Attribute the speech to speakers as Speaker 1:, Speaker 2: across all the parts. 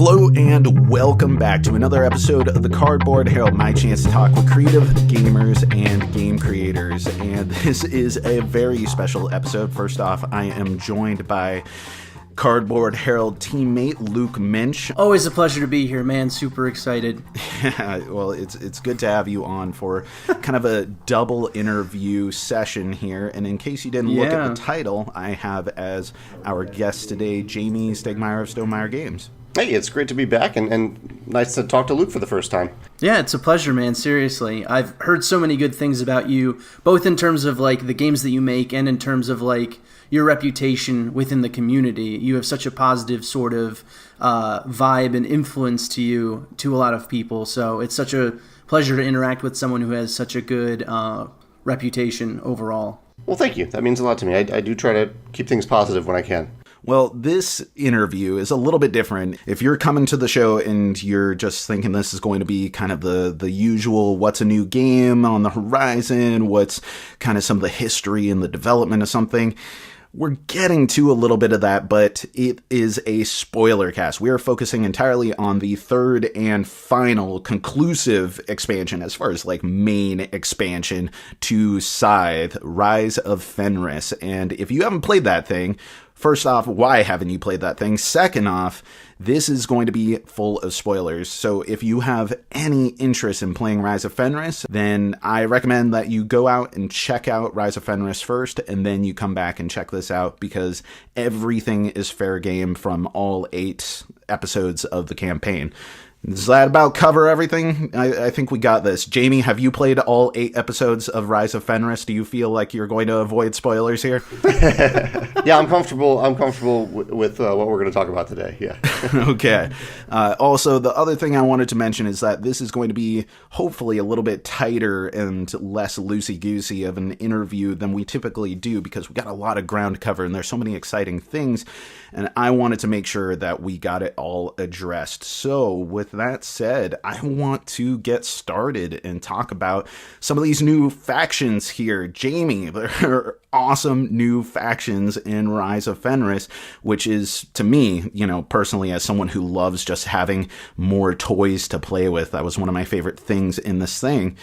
Speaker 1: Hello and welcome back to another episode of the Cardboard Herald, my chance to talk with creative gamers and game creators. And this is a very special episode. First off, I am joined by Cardboard Herald teammate Luke Minch.
Speaker 2: Always a pleasure to be here, man. Super excited.
Speaker 1: Well, it's good to have you on for kind of a double interview session here. And in case you didn't look at the title, I have as our guest today, Jamey Stegmaier of Stegmaier Games.
Speaker 3: Hey, it's great to be back and nice to talk to Luke for the first time.
Speaker 2: Yeah, it's a pleasure, man. Seriously. I've heard so many good things about you, both in terms of like the games that you make and in terms of like your reputation within the community. You have such a positive sort of vibe and influence to you, to a lot of people. So it's such a pleasure to interact with someone who has such a good reputation overall.
Speaker 3: Well, thank you. That means a lot to me. I do try to keep things positive when I can.
Speaker 1: Well, this interview is a little bit different. If you're coming to the show and you're just thinking this is going to be kind of the usual what's a new game on the horizon, what's kind of some of the history and the development of something, we're getting to a little bit of that, but it is a spoiler cast. We are focusing entirely on the third and final conclusive expansion, as far as like main expansion, to Scythe, Rise of Fenris. And if you haven't played that thing, first off, why haven't you played that thing? Second off, this is going to be full of spoilers. So if you have any interest in playing Rise of Fenris, then I recommend that you go out and check out Rise of Fenris first, and then you come back and check this out, because everything is fair game from all 8 episodes of the campaign. Does that about cover everything? I think we got this. Jamey, have you played all 8 episodes of Rise of Fenris? Do you feel like you're going to avoid spoilers here?
Speaker 3: Yeah, I'm comfortable. I'm comfortable with what we're going to talk about today. Yeah.
Speaker 1: Okay. Also, the other thing I wanted to mention is that this is going to be hopefully a little bit tighter and less loosey-goosey of an interview than we typically do, because we got a lot of ground to cover and there's so many exciting things, and I wanted to make sure that we got it all addressed. So with that said, I want to get started and talk about some of these new factions here. Jamey, there are awesome new factions in Rise of Fenris, which is, to me, personally, as someone who loves just having more toys to play with, that was one of my favorite things in this thing.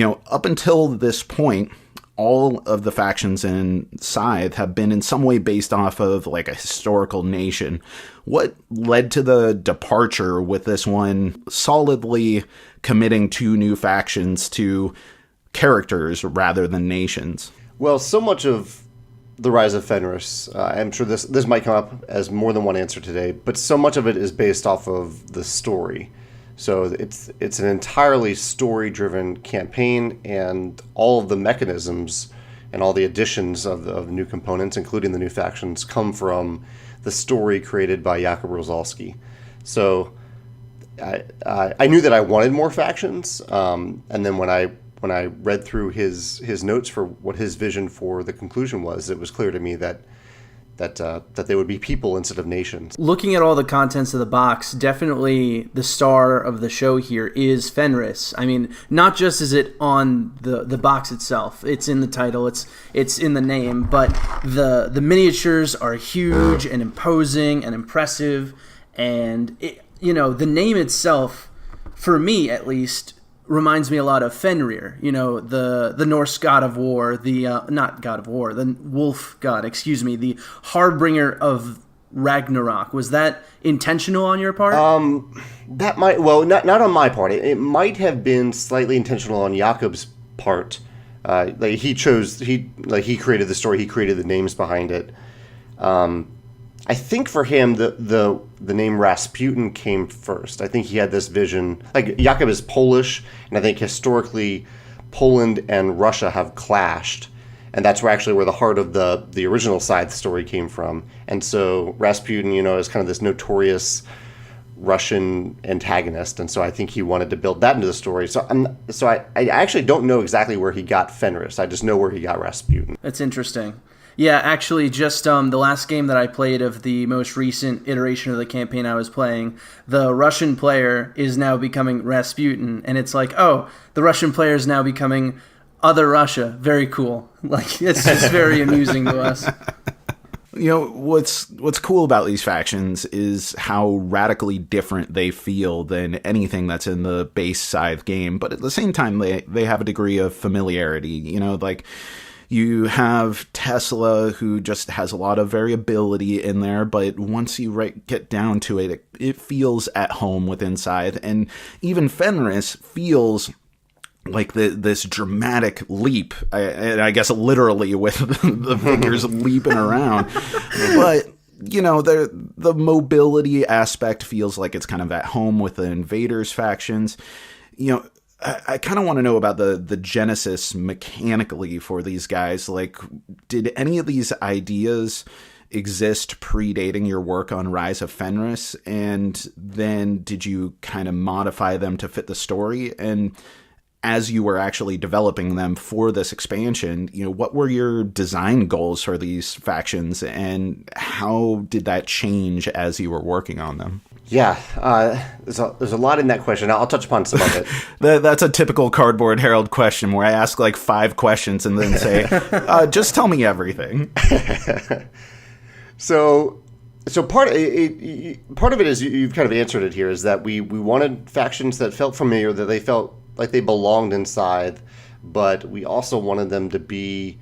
Speaker 1: Up until this point, all of the factions in Scythe have been in some way based off of like a historical nation. What led to the departure with this one solidly committing 2 new factions to characters rather than nations?
Speaker 3: Well, so much of the Rise of Fenris, I'm sure this might come up as more than one answer today, but so much of it is based off of the story. So it's an entirely story-driven campaign, and all of the mechanisms and all the additions of new components, including the new factions, come from the story created by Jakub Rosalski. So I knew that I wanted more factions, and then when I read through his notes for what his vision for the conclusion was, it was clear to me that they would be people instead of nations.
Speaker 2: Looking at all the contents of the box, definitely the star of the show here is Fenris. I mean, not just is it on the box itself, it's in the title, it's in the name, but the miniatures are huge and imposing and impressive, and the name itself, for me at least, reminds me a lot of Fenrir, the Norse god of war, not god of war, the wolf god, the harbinger of Ragnarok. Was that intentional on your part?
Speaker 3: That might, well, not on my part. It might have been slightly intentional on Jakub's part. He created the story, he created the names behind it. I think for him, the name Rasputin came first. I think he had this vision. Like, Jakub is Polish, and I think historically Poland and Russia have clashed, and that's where the heart of the original Scythe story came from. And so Rasputin, is kind of this notorious Russian antagonist, and so I think he wanted to build that into the story. So I actually don't know exactly where he got Fenris. I just know where he got Rasputin.
Speaker 2: That's interesting. Yeah, actually, just the last game that I played of the most recent iteration of the campaign I was playing, the Russian player is now becoming Rasputin, and it's like, oh, the Russian player is now becoming Other Russia. Very cool. Like, it's just very amusing to us.
Speaker 1: You know, what's cool about these factions is how radically different they feel than anything that's in the base Scythe game, but at the same time, they have a degree of familiarity. You know, like, you have Tesla, who just has a lot of variability in there, but once you get down to it, it feels at home within Scythe, and even Fenris feels like this dramatic leap, and I guess literally with the figures leaping around. But, you know, the mobility aspect feels like it's kind of at home with the Invaders factions. You know, I kind of want to know about the genesis mechanically for these guys. Like, did any of these ideas exist predating your work on Rise of Fenris? And then did you kind of modify them to fit the story? And as you were actually developing them for this expansion, you know, what were your design goals for these factions, and how did that change as you were working on them?
Speaker 3: Yeah, there's a lot in that question. I'll touch upon some of it.
Speaker 1: That's a typical Cardboard Herald question where I ask like 5 questions and then say, just tell me everything.
Speaker 3: So part of it is, you've kind of answered it here, is that we wanted factions that felt familiar, that they felt like they belonged in Scythe, but we also wanted them to be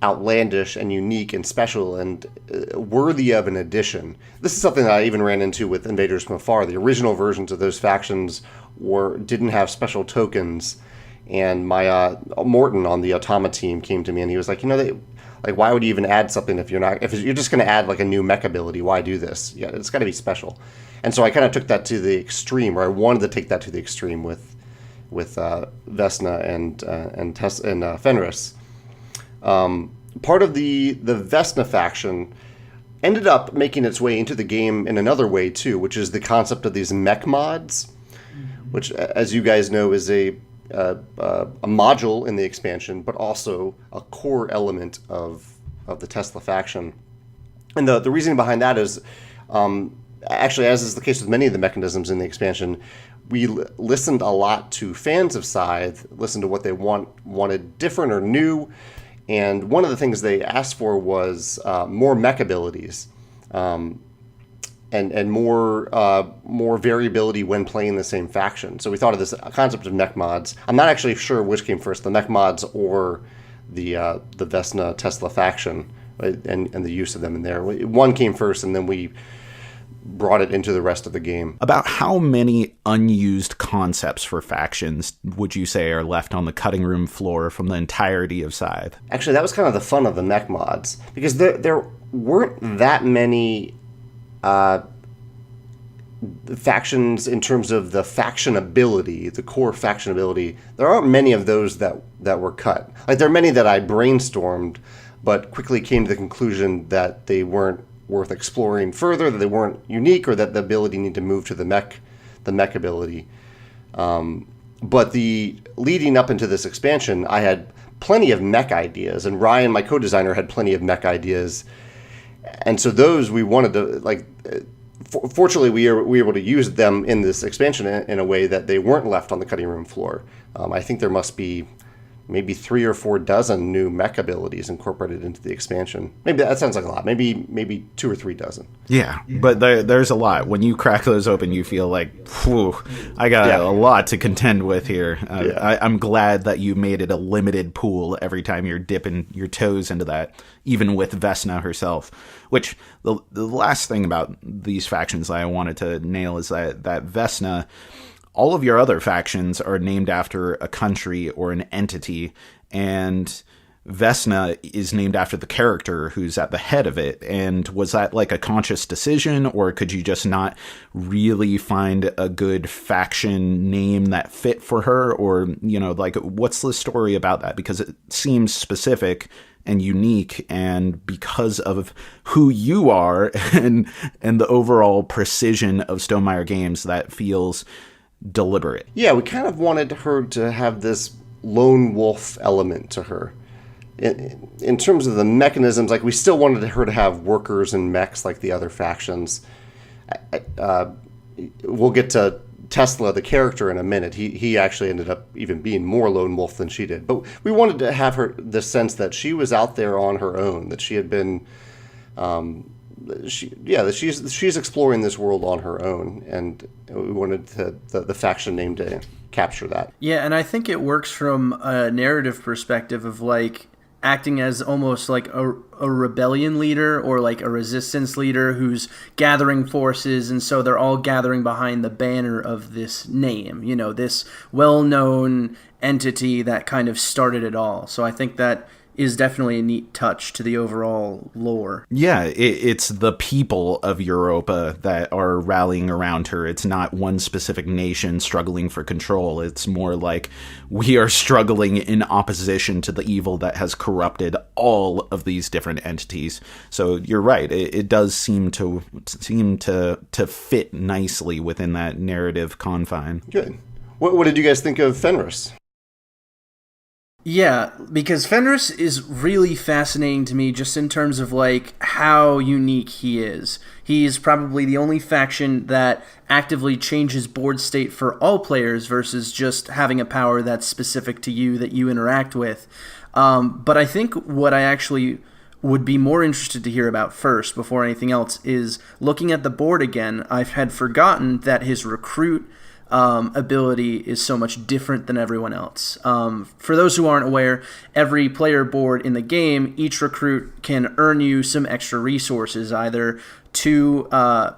Speaker 3: outlandish and unique and special and worthy of an addition. This is something that I even ran into with Invaders from Afar. The original versions of those factions didn't have special tokens, and my Morton on the Automa team came to me and he was like, you know, why would you even add something if you're just going to add like a new mech ability? Why do this? Yeah, it's got to be special. And so I kind of took that to the extreme, or I wanted to take that to the extreme with Vesna and Fenris. Part of the Vesna faction ended up making its way into the game in another way too, which is the concept of these mech mods, which, as you guys know, is a module in the expansion, but also a core element of the Tesla faction. And the reasoning behind that is, actually, as is the case with many of the mechanisms in the expansion, we listened a lot to fans of Scythe, listened to what they wanted different or new, and one of the things they asked for was more mech abilities, and more variability when playing the same faction. So we thought of this concept of mech mods. I'm not actually sure which came first, the mech mods or the Vesna Tesla faction, right? and the use of them in there. One came first, and then we brought it into the rest of the game.
Speaker 1: About how many unused concepts for factions would you say are left on the cutting room floor from the entirety of Scythe?
Speaker 3: Actually, that was kind of the fun of the mech mods, because there weren't that many factions in terms of the faction ability, the core faction ability. There aren't many of those that were cut. Like, there are many that I brainstormed, but quickly came to the conclusion that they weren't worth exploring further, that they weren't unique, or that the ability needed to move to the mech ability. But the leading up into this expansion, I had plenty of mech ideas, and Ryan, my co-designer, had plenty of mech ideas, and so those we wanted to fortunately, we were able to use them in this expansion in a way that they weren't left on the cutting room floor. I think there must be maybe 3 or 4 dozen new mech abilities incorporated into the expansion. Maybe that sounds like a lot. Maybe 2 or 3 dozen.
Speaker 1: Yeah, but there's a lot. When you crack those open, you feel like, whew, I got a lot to contend with here. I'm glad that you made it a limited pool every time you're dipping your toes into that, even with Vesna herself. Which, the last thing about these factions I wanted to nail is that Vesna, all of your other factions are named after a country or an entity, and Vesna is named after the character who's at the head of it. And was that like a conscious decision, or could you just not really find a good faction name that fit for her? Or, you know, like, what's the story about that? Because it seems specific and unique, and because of who you are and the overall precision of Stegmaier games, that feels deliberate.
Speaker 3: Yeah, we kind of wanted her to have this lone wolf element to her. In terms of the mechanisms, like, we still wanted her to have workers and mechs like the other factions. We'll get to Tesla, the character, in a minute. He actually ended up even being more lone wolf than she did. But we wanted to have her the sense that she was out there on her own, that she had been She's exploring this world on her own, and we wanted the faction name to capture that.
Speaker 2: Yeah, and I think it works from a narrative perspective of like acting as almost like a rebellion leader or like a resistance leader who's gathering forces, and so they're all gathering behind the banner of this name, you know, this well-known entity that kind of started it all. So I think that is definitely a neat touch to the overall lore.
Speaker 1: Yeah, it's the people of Europa that are rallying around her. It's not one specific nation struggling for control. It's more like we are struggling in opposition to the evil that has corrupted all of these different entities. So you're right. It does seem to fit nicely within that narrative confine.
Speaker 3: Good. What did you guys think of Fenris?
Speaker 2: Yeah, because Fenris is really fascinating to me just in terms of like how unique he is. He's probably the only faction that actively changes board state for all players versus just having a power that's specific to you that you interact with. But I think what I actually would be more interested to hear about first before anything else is looking at the board again. I had forgotten that his recruit ability is so much different than everyone else. For those who aren't aware, every player board in the game, each recruit can earn you some extra resources, either 2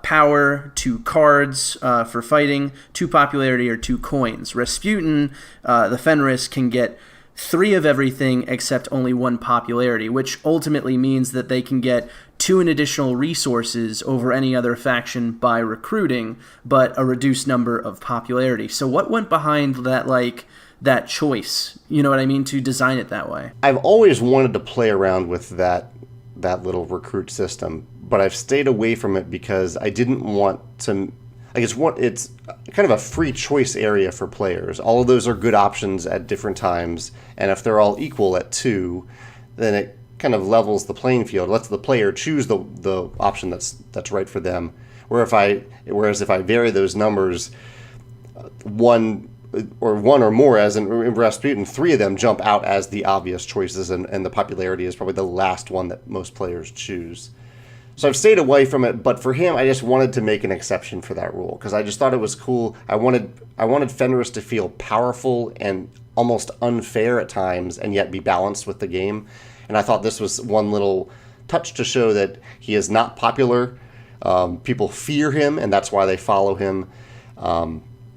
Speaker 2: power, 2 cards for fighting, 2 popularity, or 2 coins. Rasputin, the Fenris, can get 3 of everything except only 1 popularity, which ultimately means that they can get 2 additional resources over any other faction by recruiting, but a reduced number of popularity. So what went behind that choice? You know what I mean? To design it that way.
Speaker 3: I've always wanted to play around with that little recruit system, but I've stayed away from it because I didn't want to. It's kind of a free choice area for players. All of those are good options at different times, and if they're all equal at 2, then it kind of levels the playing field, lets the player choose the option that's right for them. Whereas if I vary those numbers, one or more, as in Rasputin, 3 of them jump out as the obvious choices, and the popularity is probably the last one that most players choose. So I've stayed away from it, but for him, I just wanted to make an exception for that rule because I just thought it was cool. I wanted Fenris to feel powerful and almost unfair at times, and yet be balanced with the game. And I thought this was one little touch to show that he is not popular. People fear him, and that's why they follow him.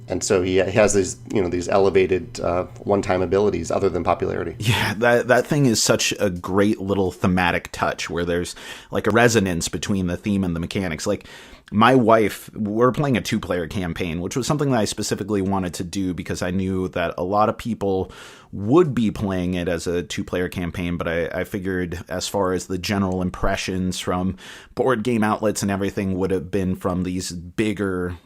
Speaker 3: And so he has these elevated one-time abilities other than popularity.
Speaker 1: Yeah, that thing is such a great little thematic touch where there's like a resonance between the theme and the mechanics. Like my wife, we're playing a 2-player campaign, which was something that I specifically wanted to do because I knew that a lot of people would be playing it as a 2-player campaign, but I figured as far as the general impressions from board game outlets and everything would have been from these bigger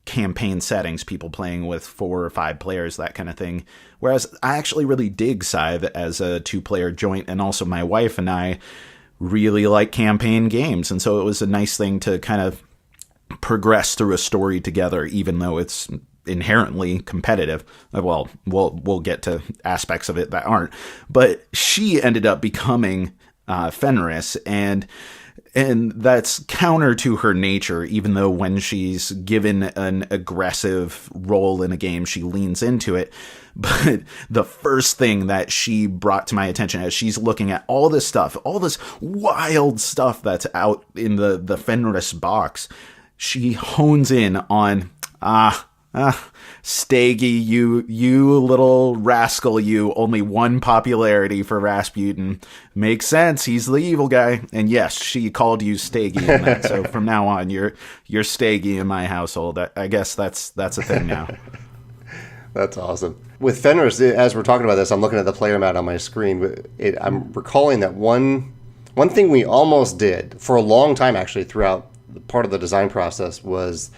Speaker 1: campaign settings, people playing with 4 or 5 players, that kind of thing. Whereas I actually really dig Scythe as a 2-player joint, and also my wife and I really like campaign games, and so it was a nice thing to kind of progress through a story together, even though it's inherently competitive. Well, we'll get to aspects of it that aren't, but she ended up becoming Fenris, and that's counter to her nature, even though when she's given an aggressive role in a game, she leans into it. But the first thing that she brought to my attention as she's looking at all this stuff, all this wild stuff that's out in the Fenris box, she hones in on, Steggy, you little rascal, you, only 1 popularity for Rasputin. Makes sense, he's the evil guy. And yes, she called you Steggy in that, so from now on, you're Steggy in my household. I guess that's a thing now.
Speaker 3: That's awesome. With Fenris, as we're talking about this, I'm looking at the player mat on my screen. I'm recalling that one thing we almost did for a long time, actually, throughout part of the design process was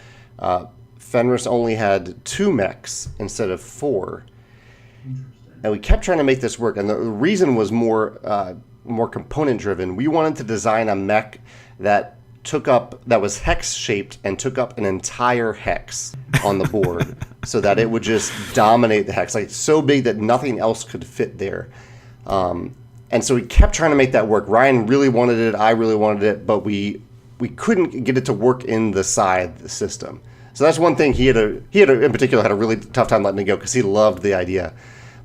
Speaker 3: Fenris only had 2 mechs instead of 4. And we kept trying to make this work, and the reason was more component driven. We wanted to design a mech that was hex shaped and took up an entire hex on the board so that it would just dominate the hex, like so big that nothing else could fit there. And so we kept trying to make that work. Ryan really wanted it. I really wanted it, but we couldn't get it to work in the Scythe system. So that's one thing he had in particular had a really tough time letting it go because he loved the idea.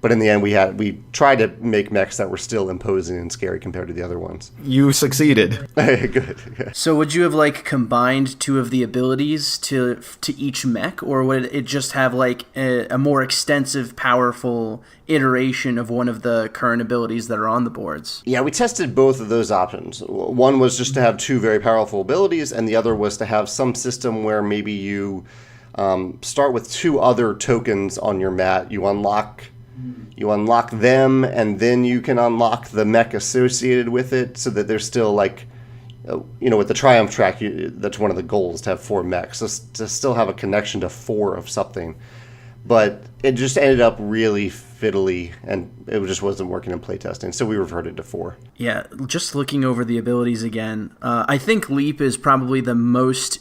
Speaker 3: But in the end, we tried to make mechs that were still imposing and scary compared to the other ones.
Speaker 1: You succeeded.
Speaker 3: Good.
Speaker 2: So would you have like combined two of the abilities to each mech, or would it just have like a more extensive, powerful iteration of one of the current abilities that are on the boards?
Speaker 3: Yeah, we tested both of those options. One was just to have two very powerful abilities, and the other was to have some system where maybe you start with two other tokens on your mat. You unlock them, and then you can unlock the mech associated with it, so that there's still like, with the Triumph track, that's one of the goals, to have 4 mechs, so to still have a connection to 4 of something. But it just ended up really fiddly, and it just wasn't working in playtesting, so we reverted to 4.
Speaker 2: Yeah, just looking over the abilities again, I think Leap is probably the most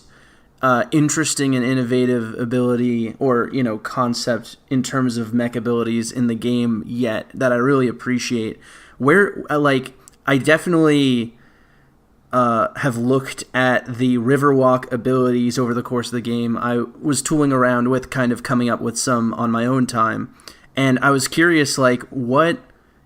Speaker 2: interesting and innovative ability or concept in terms of mech abilities in the game yet that I really appreciate. Where I definitely have looked at the Riverwalk abilities over the course of the game. I was tooling around with kind of coming up with some on my own time, and I was curious what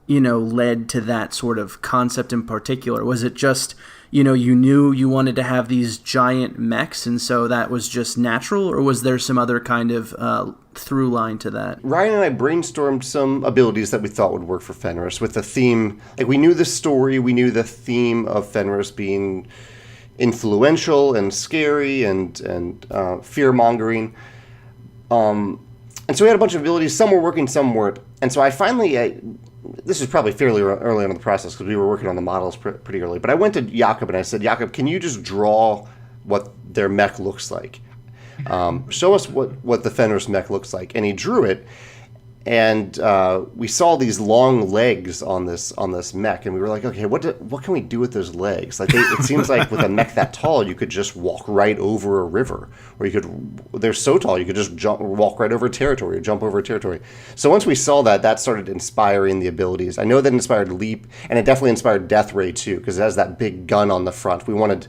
Speaker 2: led to that sort of concept in particular. Was it just you knew you wanted to have these giant mechs, and so that was just natural, or was there some other kind of through line to that?
Speaker 3: Ryan and I brainstormed some abilities that we thought would work for Fenris with the theme. We knew the story, we knew the theme of Fenris being influential and scary and fear-mongering. And so we had a bunch of abilities. Some were working, some weren't. And so I finally... this is probably fairly early on in the process because we were working on the models pretty early. But I went to Jakob and I said, Jakob, can you just draw what their mech looks like? Show us what the Fenris mech looks like. And he drew it. And we saw these long legs on this mech, and we were like, okay, what can we do with those legs? It seems like with a mech that tall, you could just walk right over a river, or they're so tall you could just walk right over territory, or jump over territory. So once we saw that started inspiring the abilities. I know that inspired Leap, and it definitely inspired Death Ray too, because it has that big gun on the front. We wanted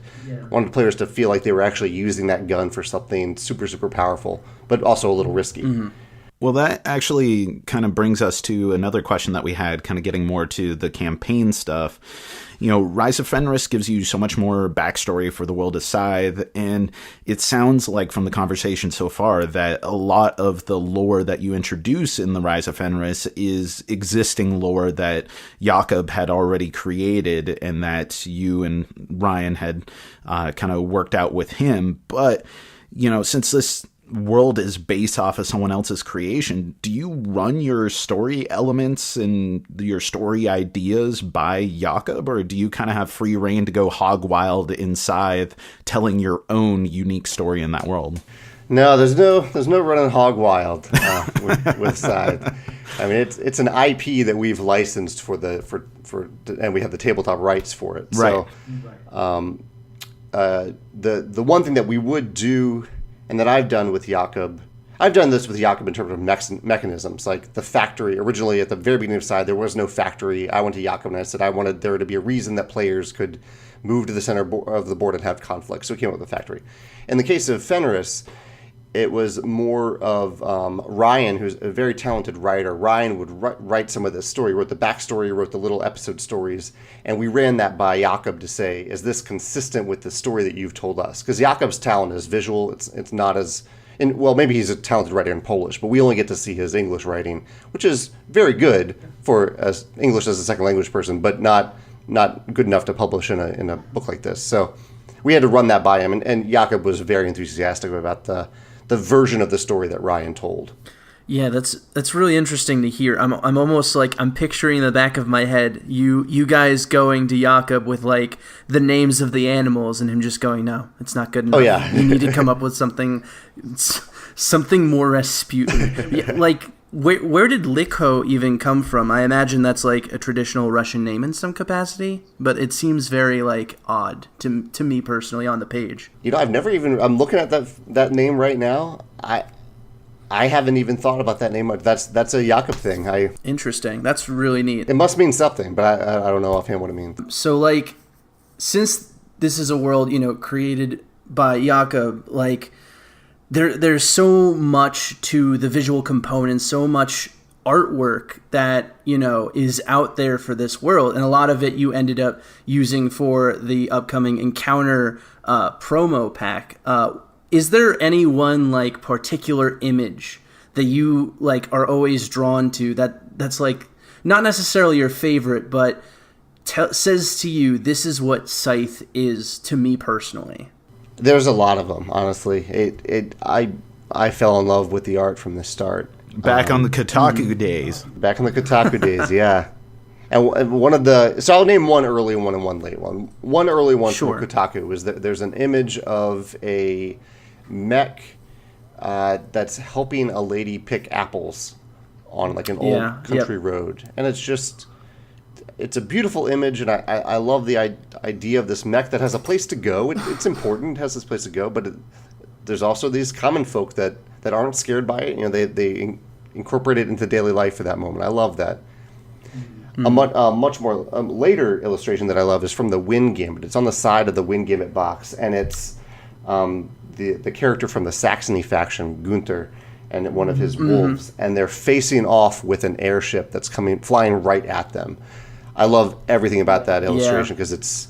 Speaker 3: players to feel like they were actually using that gun for something super, super powerful, but also a little risky.
Speaker 2: Mm-hmm.
Speaker 1: Well, that actually kind of brings us to another question that we had, kind of getting more to the campaign stuff. Rise of Fenris gives you so much more backstory for the world of Scythe, and it sounds like from the conversation so far that a lot of the lore that you introduce in the Rise of Fenris is existing lore that Jakob had already created and that you and Ryan had kind of worked out with him. But, since this world is based off of someone else's creation, do you run your story elements and your story ideas by Jakob, or do you kind of have free reign to go hog wild in Scythe, telling your own unique story in that world?
Speaker 3: No, there's no running hog wild with Scythe. I mean, it's an IP that we've licensed for and we have the tabletop rights for it.
Speaker 1: Right.
Speaker 3: So, the one thing that we would do, and that I've done with Jakob, I've done this with Jakob in terms of mechanisms, like the factory. Originally, at the very beginning of Scythe, there was no factory. I went to Jakob and I said I wanted there to be a reason that players could move to the center of the board and have conflict. So we came up with a factory. In the case of Fenris, it was more of Ryan, who's a very talented writer. Ryan would write some of this story, wrote the backstory, wrote the little episode stories, and we ran that by Jakob to say, is this consistent with the story that you've told us? Because Jakob's talent is visual. It's not as... well, maybe he's a talented writer in Polish, but we only get to see his English writing, which is very good for English as a second language person, but not good enough to publish in a book like this. So we had to run that by him, and Jakob was very enthusiastic about the version of the story that Ryan told.
Speaker 2: Yeah, that's really interesting to hear. I'm almost like I'm picturing in the back of my head you guys going to Jakob with like the names of the animals and him just going, no, it's not good enough.
Speaker 3: Oh yeah,
Speaker 2: you need to come up with something more Rasputin. Yeah, like where did Likho even come from? I imagine that's like a traditional Russian name in some capacity, but it seems very like odd to me personally on the page.
Speaker 3: I've never even. I'm looking at that name right now. I haven't even thought about that name. That's a Jakob thing.
Speaker 2: Interesting. That's really neat.
Speaker 3: It must mean something, but I don't know offhand what it means.
Speaker 2: So, like, since this is a world, created by Jakob, like, there's so much to the visual components, so much artwork that, is out there for this world. And a lot of it you ended up using for the upcoming Encounter promo pack. Is there any one, like, particular image that you, like, are always drawn to that's, like, not necessarily your favorite, but says to you, this is what Scythe is to me personally?
Speaker 3: There's a lot of them, honestly. I fell in love with the art from the start.
Speaker 1: Back on the Kotaku days.
Speaker 3: Back in the Kotaku days, yeah. And one of so I'll name one early one and one late one. One early one from Kotaku was that there's an image of a mech that's helping a lady pick apples on, like, an old country road. And it's a beautiful image, and I love the idea of this mech that has a place to go. It's important, it has this place to go, but there's also these common folk that aren't scared by it. They incorporate it into daily life for that moment. I love that. A much more later illustration that I love is from the Wind Gambit. It's on the side of the Wind Gambit box, and it's the character from the Saxony faction, Gunther, and one of his wolves, and they're facing off with an airship that's flying right at them. I love everything about that illustration because it's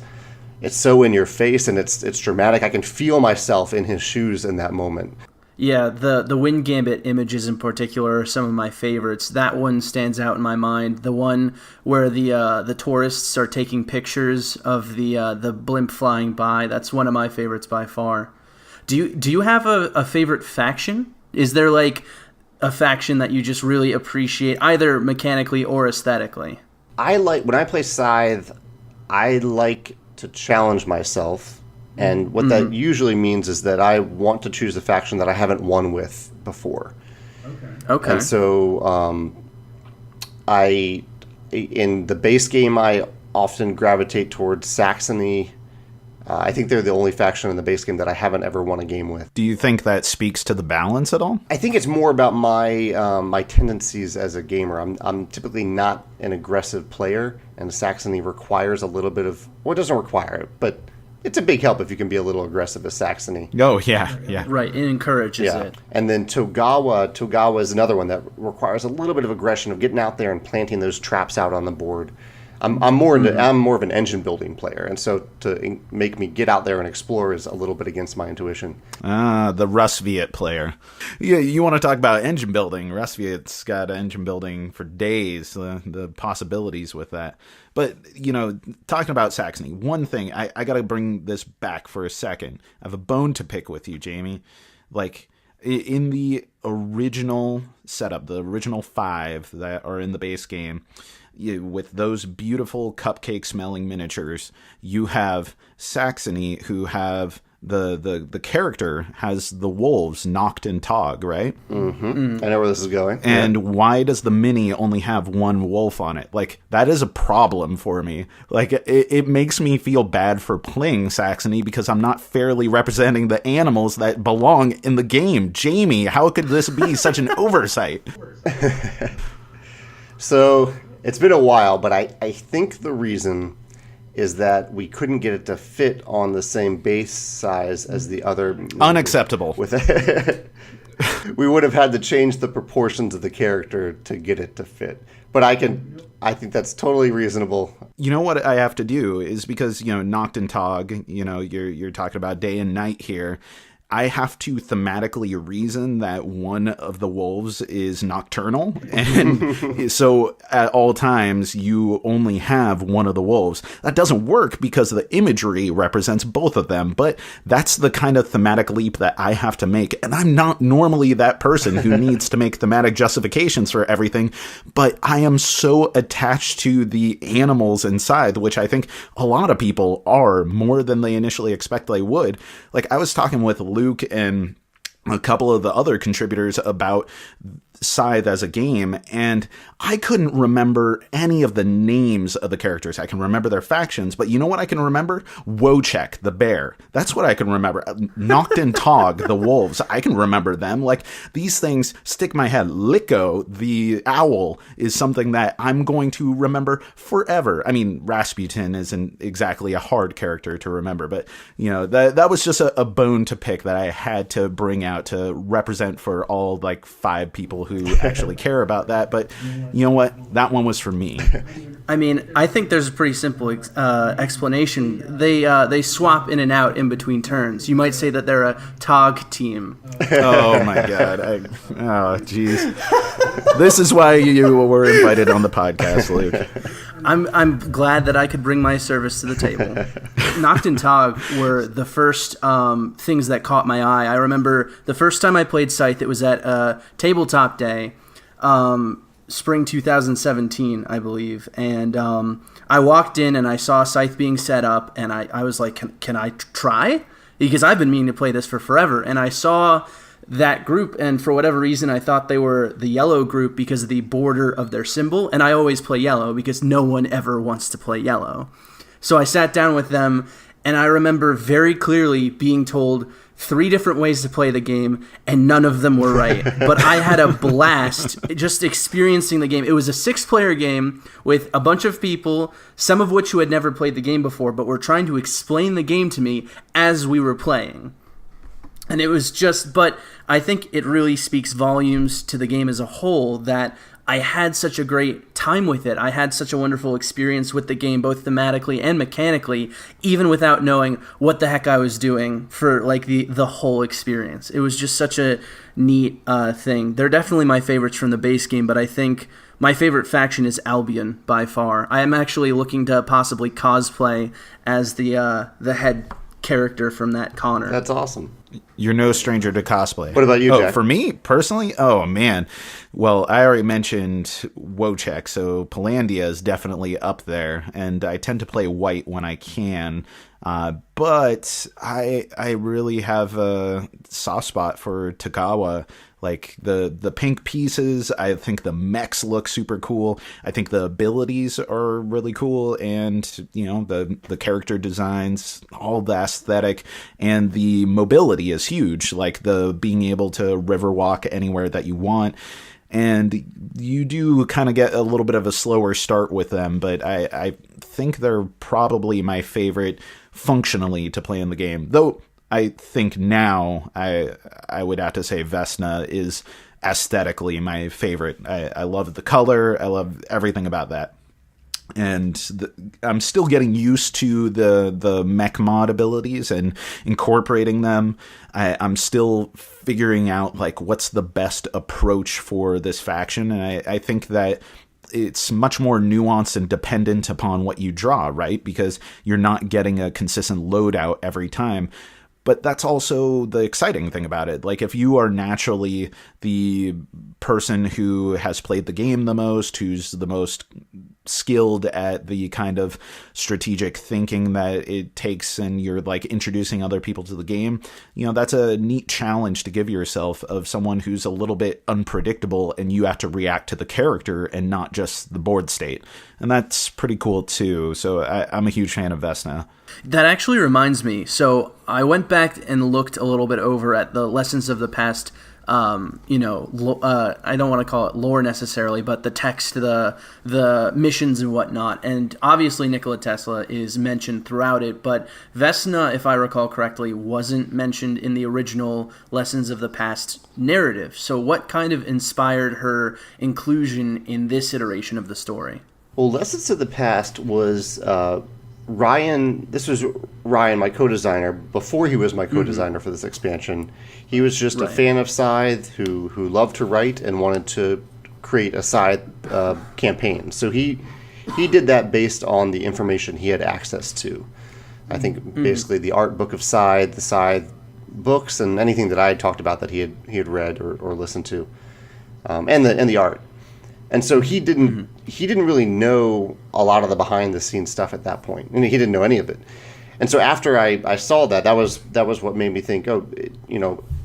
Speaker 3: so in your face and it's dramatic. I can feel myself in his shoes in that moment.
Speaker 2: Yeah, the Wind Gambit images in particular are some of my favorites. That one stands out in my mind. The one where the tourists are taking pictures of the blimp flying by. That's one of my favorites by far. Do you have a favorite faction? Is there, like, a faction that you just really appreciate, either mechanically or aesthetically?
Speaker 3: When I play Scythe, I like to challenge myself. And what that usually means is that I want to choose a faction that I haven't won with before. Okay. And so in the base game, I often gravitate towards Saxony. I think they're the only faction in the base game that I haven't ever won a game with.
Speaker 1: Do you think that speaks to the balance at all?
Speaker 3: I think it's more about my tendencies as a gamer. I'm typically not an aggressive player, and Saxony requires a little bit of... Well, it doesn't require it, but... It's a big help if you can be a little aggressive as Saxony.
Speaker 1: Oh, yeah.
Speaker 2: Right, it encourages it.
Speaker 3: And then Togawa is another one that requires a little bit of aggression of getting out there and planting those traps out on the board. I'm more of an engine building player, and so to make me get out there and explore is a little bit against my intuition.
Speaker 1: The Rustviet player. Yeah, you want to talk about engine building? Rustviet's got engine building for days. The possibilities with that. But talking about Saxony, one thing I got to bring this back for a second. I have a bone to pick with you, Jamey. Like, in the original setup, the original 5 that are in the base game. With those beautiful cupcake smelling miniatures, you have Saxony, who have the character has the wolves Noct and Tog, right?
Speaker 3: I know where this is going.
Speaker 1: And why does the mini only have one wolf on it? Like, that is a problem for me. Like, it makes me feel bad for playing Saxony because I'm not fairly representing the animals that belong in the game. Jamey, how could this be such an oversight?
Speaker 3: So... It's been a while, but I think the reason is that we couldn't get it to fit on the same base size as the other.
Speaker 1: Unacceptable.
Speaker 3: We would have had to change the proportions of the character to get it to fit. But I think that's totally reasonable.
Speaker 1: You know what I have to do is because, Noct and Tog, you're talking about day and night here. I have to thematically reason that one of the wolves is nocturnal. And so at all times, you only have one of the wolves. That doesn't work because the imagery represents both of them. But that's the kind of thematic leap that I have to make. And I'm not normally that person who needs to make thematic justifications for everything. But I am so attached to the animals inside, which I think a lot of people are more than they initially expect they would. Like, I was talking with Luke and a couple of the other contributors about Scythe as a game, and I couldn't remember any of the names of the characters. I can remember their factions, but you know what I can remember? Wojciech, the bear. That's what I can remember. Noctin Tog, the wolves. I can remember them. Like, these things stick in my head. Liko, the owl, is something that I'm going to remember forever. I mean, Rasputin isn't exactly a hard character to remember, but, you know, that was just a bone to pick that I had to bring out to represent for all, like, 5 people who actually care about that. But you know what? That one was for me.
Speaker 2: I mean, I think there's a pretty simple explanation. They swap in and out in between turns. You might say that they're a Tog team.
Speaker 1: Oh my god! Oh jeez. This is why you were invited on the podcast, Luke.
Speaker 2: I'm glad that I could bring my service to the table. Noctin Tog were the first things that caught my eye. I remember the first time I played Scythe, it was at Tabletop Day, spring 2017, I believe. And I walked in and I saw Scythe being set up, and I was like, can I try? Because I've been meaning to play this for forever. And I saw that group, and for whatever reason I thought they were the yellow group because of the border of their symbol, and I always play yellow because no one ever wants to play yellow. So I sat down with them, and I remember very clearly being told 3 different ways to play the game, and none of them were right. But I had a blast just experiencing the game. It was a 6-player game with a bunch of people, some of which who had never played the game before, but were trying to explain the game to me as we were playing. And it was just, but I think it really speaks volumes to the game as a whole that I had such a great time with it. I had such a wonderful experience with the game, both thematically and mechanically, even without knowing what the heck I was doing for like the whole experience. It was just such a neat thing. They're definitely my favorites from the base game, but I think my favorite faction is Albion by far. I am actually looking to possibly cosplay as the head character from that Connor.
Speaker 3: That's awesome.
Speaker 1: You're no stranger to cosplay.
Speaker 3: What about you, Jack?
Speaker 1: For me, personally? Oh, man. Well, I already mentioned Wojciech, so Palandia is definitely up there, and I tend to play white when I can. But I really have a soft spot for Tagawa. Like the pink pieces, I think the mechs look super cool. I think the abilities are really cool, and you know the character designs, all the aesthetic, and the mobility is huge. Like the being able to river walk anywhere that you want. And you do kind of get a little bit of a slower start with them, but I think they're probably my favorite functionally to play in the game. Though I think now I would have to say Vesna is aesthetically my favorite. I love the color. I love everything about that. And I'm still getting used to the mech mod abilities and incorporating them. I'm still figuring out like what's the best approach for this faction, and I think that it's much more nuanced and dependent upon what you draw, right? Because you're not getting a consistent loadout every time. But that's also the exciting thing about it. Like, if you are naturally the person who has played the game the most, who's the most skilled at the kind of strategic thinking that it takes, and you're like introducing other people to the game, you know, that's a neat challenge to give yourself of someone who's a little bit unpredictable, and you have to react to the character and not just the board state. And that's pretty cool too. So I'm a huge fan of Vesna.
Speaker 2: That actually reminds me. So I went back and looked a little bit over at the Lessons of the Past. I don't want to call it lore necessarily, but the text, the missions and whatnot. And obviously Nikola Tesla is mentioned throughout it, but Vesna, if I recall correctly, wasn't mentioned in the original Lessons of the Past narrative. So what kind of inspired her inclusion in this iteration of the story?
Speaker 3: Well, Lessons of the Past was Ryan. This was Ryan, my co-designer, before he was my co-designer for this expansion. He was just a fan of Scythe who loved to write and wanted to create a Scythe campaign. So he did that based on the information he had access to. I think basically the art book of Scythe, the Scythe books, and anything that I had talked about that he had read or listened to, and the art. And so he didn't really know a lot of the behind the scenes stuff at that point. And he didn't know any of it. And so after I saw that was what made me think,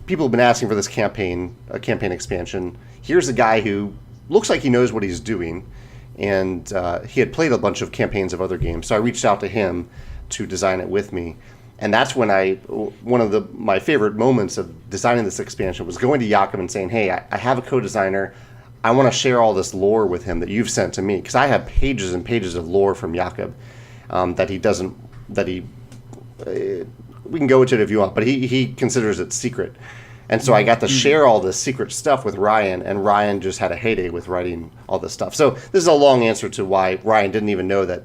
Speaker 3: people have been asking for this campaign expansion. Here's a guy who looks like he knows what he's doing, and he had played a bunch of campaigns of other games, so I reached out to him to design it with me. And that's when one of my favorite moments of designing this expansion was going to Jakob and saying, hey, I have a co-designer. I want to share all this lore with him that you've sent to me, because I have pages and pages of lore from Jakob we can go into it if you want, but he considers it secret. And so I got to share all this secret stuff with Ryan, and Ryan just had a heyday with writing all this stuff. So this is a long answer to why Ryan didn't even know that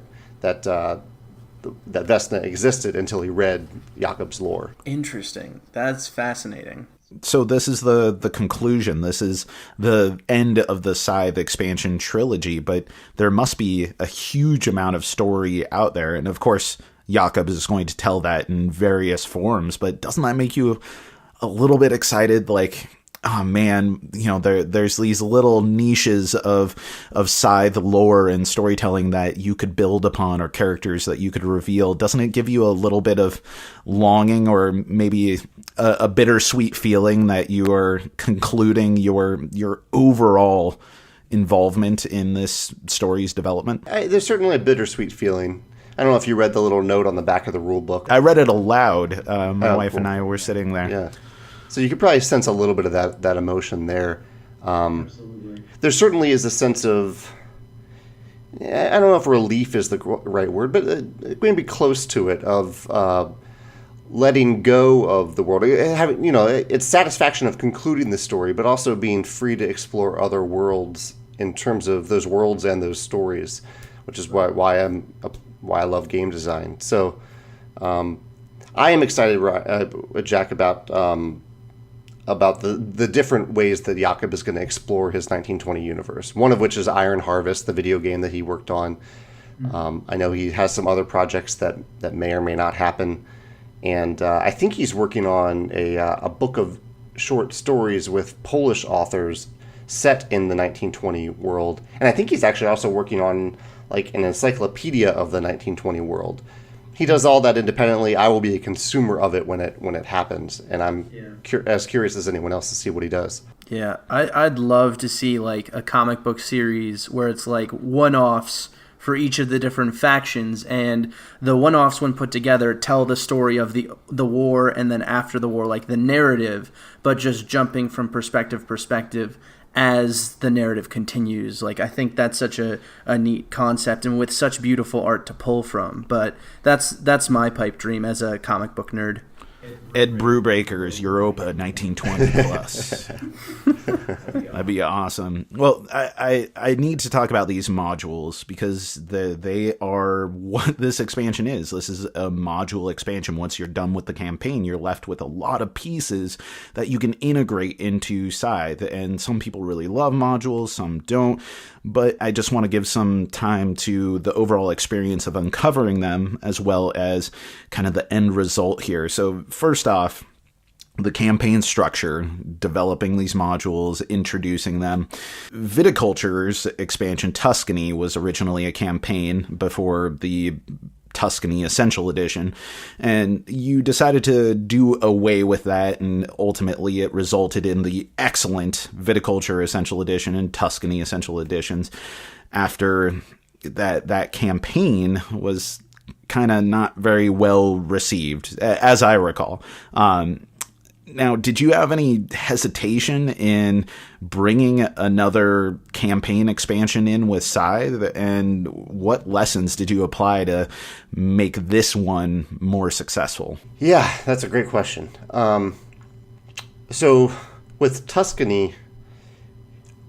Speaker 3: Vesna existed until he read Jakob's lore.
Speaker 2: Interesting. That's fascinating.
Speaker 1: So this is the conclusion. This is the end of the Scythe expansion trilogy, but there must be a huge amount of story out there. And of course, Jakob is going to tell that in various forms, but doesn't that make you a little bit excited? Like, oh man, there's these little niches of Scythe lore and storytelling that you could build upon, or characters that you could reveal. Doesn't it give you a little bit of longing, or maybe a bittersweet feeling that you are concluding your overall involvement in this story's development?
Speaker 3: There's certainly a bittersweet feeling. I don't know if you read the little note on the back of the rule book.
Speaker 1: I read it aloud. My wife and I were sitting there.
Speaker 3: Yeah. So you could probably sense a little bit of that emotion there.
Speaker 2: Absolutely.
Speaker 3: There certainly is a sense of, I don't know if relief is the right word, but maybe close to it, of letting go of the world. It's satisfaction of concluding the story, but also being free to explore other worlds in terms of those worlds and those stories, which is why I love game design. So I am excited, Jack, about the different ways that Jakob is going to explore his 1920 universe, one of which is Iron Harvest, the video game that he worked on. I know he has some other projects that may or may not happen. And I think he's working on a book of short stories with Polish authors set in the 1920 world. And I think he's actually also working on like an encyclopedia of the 1920 world. He does all that independently. I will be a consumer of it when it happens, and I'm as curious as anyone else to see what he does.
Speaker 2: Yeah, I'd love to see like a comic book series where it's like one-offs for each of the different factions, and the one-offs, when put together, tell the story of the war, and then after the war, like the narrative, but just jumping from perspective as the narrative continues. Like, I think that's such a neat concept, and with such beautiful art to pull from. But that's my pipe dream as a comic book nerd.
Speaker 1: Ed Brubaker's Europa 1920 plus. That'd be awesome. Well, I need to talk about these modules, because they are what this expansion is. This is a module expansion. Once you're done with the campaign, you're left with a lot of pieces that you can integrate into Scythe. And some people really love modules, some don't. But I just want to give some time to the overall experience of uncovering them, as well as kind of the end result here. So first off, the campaign structure, developing these modules, introducing them. Viticulture's expansion, Tuscany, was originally a campaign before the Tuscany Essential Edition, and you decided to do away with that, and ultimately it resulted in the excellent Viticulture Essential Edition and Tuscany Essential Editions. After that campaign was kind of not very well received, as I recall. Now, did you have any hesitation in bringing another campaign expansion in with Scythe? And what lessons did you apply to make this one more successful?
Speaker 3: Yeah, that's a great question. So with Tuscany,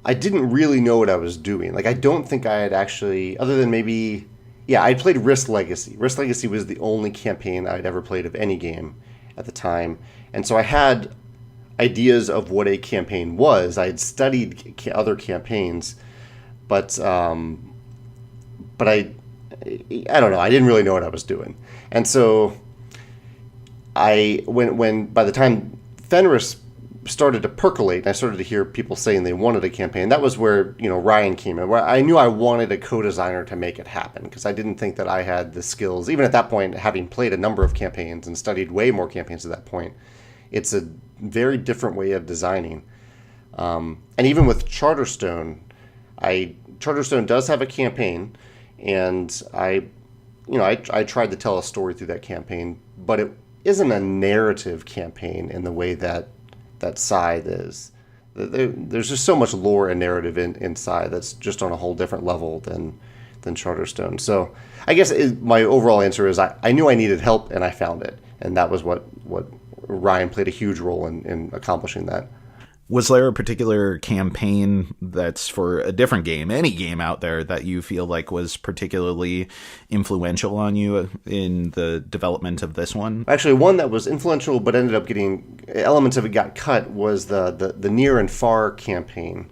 Speaker 3: I didn't really know what I was doing. Like, I don't think I had actually, other than maybe, I played Risk Legacy. Risk Legacy was the only campaign I'd ever played of any game at the time. And so I had ideas of what a campaign was. I had studied other campaigns, but I don't know. I didn't really know what I was doing. And so when by the time Fenris started to percolate, and I started to hear people saying they wanted a campaign, that was where Ryan came in, where I knew I wanted a co-designer to make it happen, because I didn't think that I had the skills, even at that point, having played a number of campaigns and studied way more campaigns at that point, It's a very different way of designing. And even with Charterstone, Charterstone does have a campaign, and I tried to tell a story through that campaign, but it isn't a narrative campaign in the way that Scythe is. There's just so much lore and narrative in Scythe that's just on a whole different level than Charterstone. So I guess my overall answer is I knew I needed help, and I found it, and that was what Ryan played a huge role in accomplishing that.
Speaker 1: Was there a particular campaign that's for a different game, any game out there, that you feel like was particularly influential on you in the development of this one?
Speaker 3: Actually, one that was influential but ended up getting elements of it got cut was the Near and Far campaign.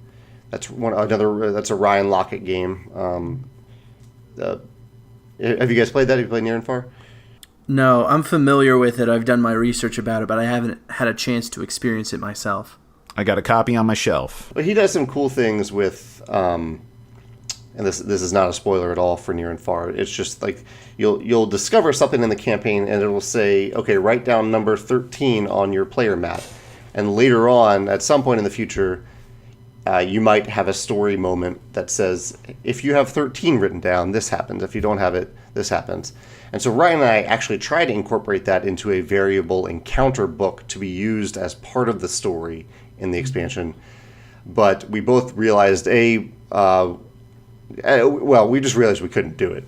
Speaker 3: That's a Ryan Lockett game. Have you guys played that? Have you played Near and Far?
Speaker 2: No, I'm familiar with it. I've done my research about it, but I haven't had a chance to experience it myself.
Speaker 1: I got a copy on my shelf.
Speaker 3: But he does some cool things with, and this is not a spoiler at all for Near and Far. It's just like you'll discover something in the campaign, and it will say, okay, write down number 13 on your player map. And later on, at some point in the future, you might have a story moment that says, if you have 13 written down, this happens. If you don't have it, this happens. And so Ryan and I actually tried to incorporate that into a variable encounter book to be used as part of the story in the expansion. But we both realized, we just realized we couldn't do it.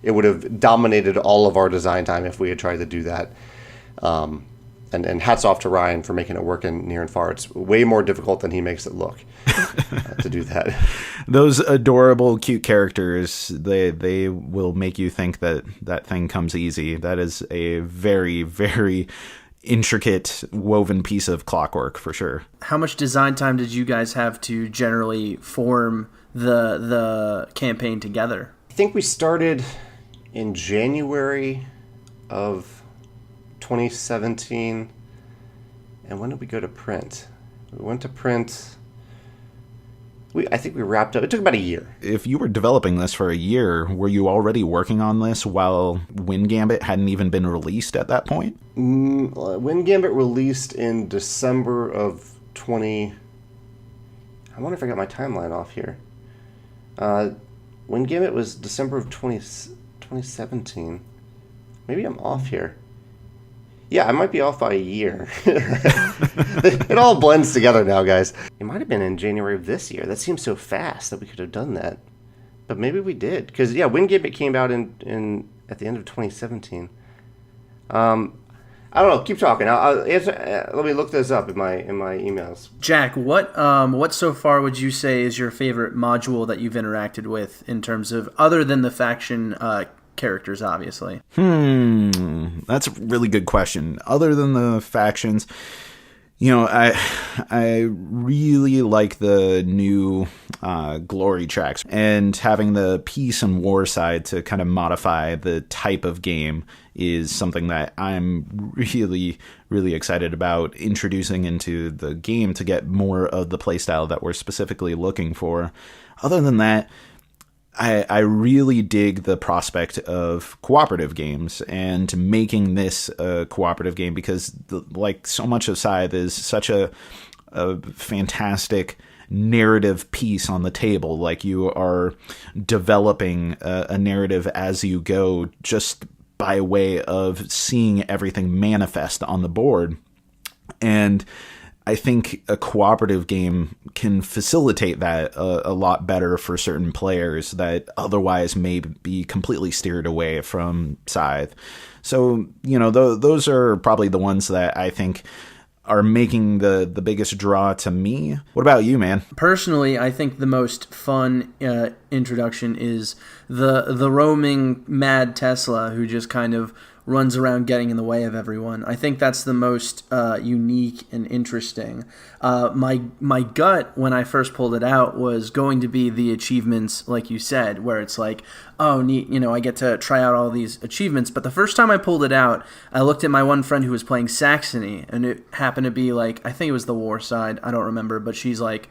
Speaker 3: It would have dominated all of our design time if we had tried to do that. And hats off to Ryan for making it work in Near and Far. It's way more difficult than he makes it look to do that.
Speaker 1: Those adorable, cute characters, they will make you think that thing comes easy. That is a very, very intricate, woven piece of clockwork for sure.
Speaker 2: How much design time did you guys have to generally form the campaign together?
Speaker 3: I think we started in January of 2017. And when did we go to print? We went to print. I think we wrapped up. It took about a year.
Speaker 1: If you were developing this for a year, were you already working on this while Wind Gambit hadn't even been released at that point?
Speaker 3: Wind Gambit released in December of 20... I wonder if I got my timeline off here. Wind Gambit was December of 2017. Maybe I'm off here. Yeah, I might be off by a year. It all blends together now, guys. It might have been in January of this year. That seems so fast that we could have done that. But maybe we did. Because, yeah, Wind Gambit came out at the end of 2017. I don't know. Keep talking. I'll answer, let me look this up in my emails.
Speaker 2: Jack, what so far would you say is your favorite module that you've interacted with in terms of, other than the faction characters, obviously?
Speaker 1: That's a really good question. Other than the factions, I really like the new glory tracks, and having the peace and war side to kind of modify the type of game is something that I'm really, really excited about introducing into the game to get more of the playstyle that we're specifically looking for. Other than that, I really dig the prospect of cooperative games and making this a cooperative game, because like so much of Scythe is such a fantastic narrative piece on the table. Like, you are developing a narrative as you go, just by way of seeing everything manifest on the board. And I think a cooperative game can facilitate that a lot better for certain players that otherwise may be completely steered away from Scythe. So, those are probably the ones that I think are making the biggest draw to me. What about you, man?
Speaker 2: Personally, I think the most fun introduction is the roaming mad Tesla who just kind of runs around getting in the way of everyone. I think that's the most unique and interesting. My gut when I first pulled it out was going to be the achievements, like you said, where it's like, oh, neat, I get to try out all these achievements. But the first time I pulled it out, I looked at my one friend who was playing Saxony, and it happened to be like, I think it was the war side, I don't remember, but she's like,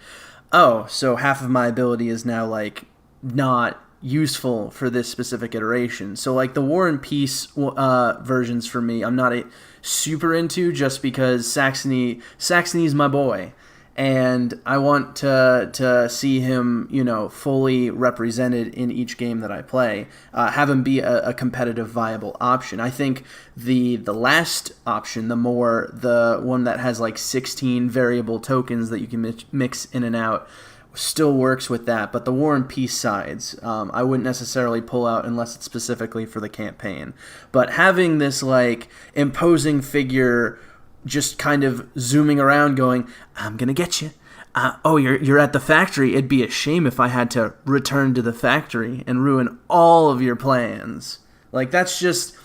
Speaker 2: oh, so half of my ability is now like not useful for this specific iteration. So like the War and Peace versions for me, I'm not super into, just because Saxony's my boy. And I want to see him, fully represented in each game that I play. Have him be a competitive, viable option. I think the last option, the one that has like 16 variable tokens that you can mix in and out, still works with that. But the War and Peace sides, I wouldn't necessarily pull out unless it's specifically for the campaign. But having this like imposing figure just kind of zooming around going, I'm going to get you. You're at the factory. It'd be a shame if I had to return to the factory and ruin all of your plans. Like, that's just,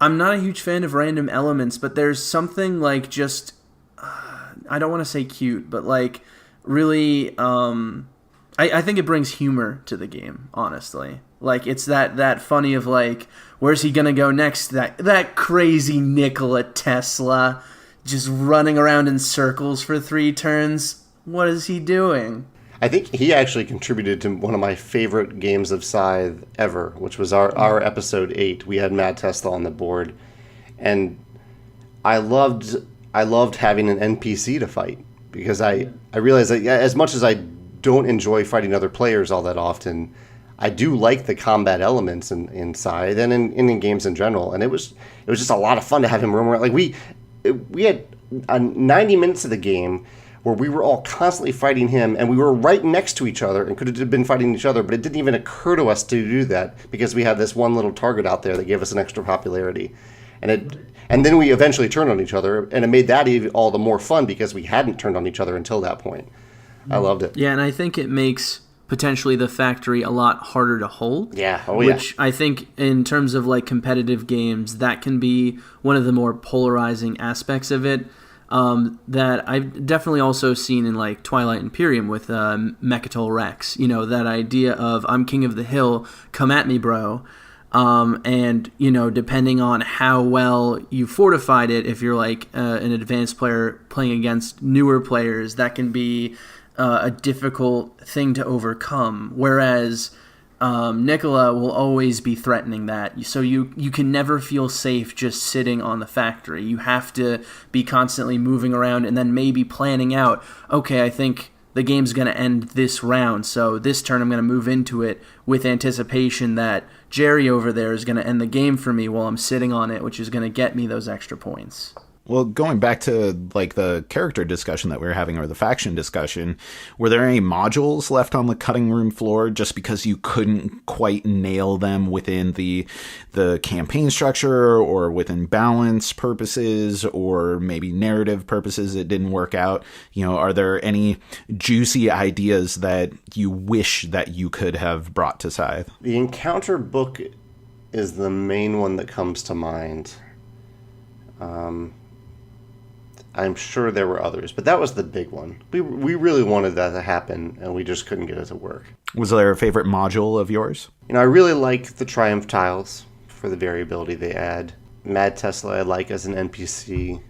Speaker 2: I'm not a huge fan of random elements, but there's something like just, I don't want to say cute, but like really, I think it brings humor to the game, honestly. Like, it's that funny of like, where's he gonna go next? That crazy Nikola Tesla just running around in circles for 3 turns. What is he doing?
Speaker 3: I think he actually contributed to one of my favorite games of Scythe ever, which was our episode 8. We had Mad Tesla on the board, and I loved having an NPC to fight, because I realized that as much as I don't enjoy fighting other players all that often, I do like the combat elements in Scythe and in games in general, and it was just a lot of fun to have him roam around. Like we had 90 minutes of the game where we were all constantly fighting him, and we were right next to each other and could have been fighting each other, but it didn't even occur to us to do that because we had this one little target out there that gave us an extra popularity, and then we eventually turned on each other, and it made that even all the more fun because we hadn't turned on each other until that point. I loved it.
Speaker 2: Yeah, and I think it makes potentially the factory a lot harder to hold.
Speaker 3: Yeah,
Speaker 2: which I think in terms of like competitive games, that can be one of the more polarizing aspects of it. That I've definitely also seen in like Twilight Imperium with Mechatol Rex. That idea of I'm king of the hill, come at me, bro. And depending on how well you fortified it, if you're like an advanced player playing against newer players, that can be a difficult thing to overcome, whereas Nikola will always be threatening that. So you can never feel safe just sitting on the factory. You have to be constantly moving around and then maybe planning out, okay, I think the game's going to end this round, so this turn I'm going to move into it with anticipation that Jerry over there is going to end the game for me while I'm sitting on it, which is going to get me those extra points.
Speaker 1: Well, going back to like the character discussion that we were having, or the faction discussion, were there any modules left on the cutting room floor just because you couldn't quite nail them within the campaign structure, or within balance purposes, or maybe narrative purposes it didn't work out? Are there any juicy ideas that you wish that you could have brought to Scythe?
Speaker 3: The encounter book is the main one that comes to mind. I'm sure there were others, but that was the big one. We really wanted that to happen, and we just couldn't get it to work.
Speaker 1: Was there a favorite module of yours?
Speaker 3: I really like the Triumph tiles for the variability they add. Mad Tesla I like as an NPC.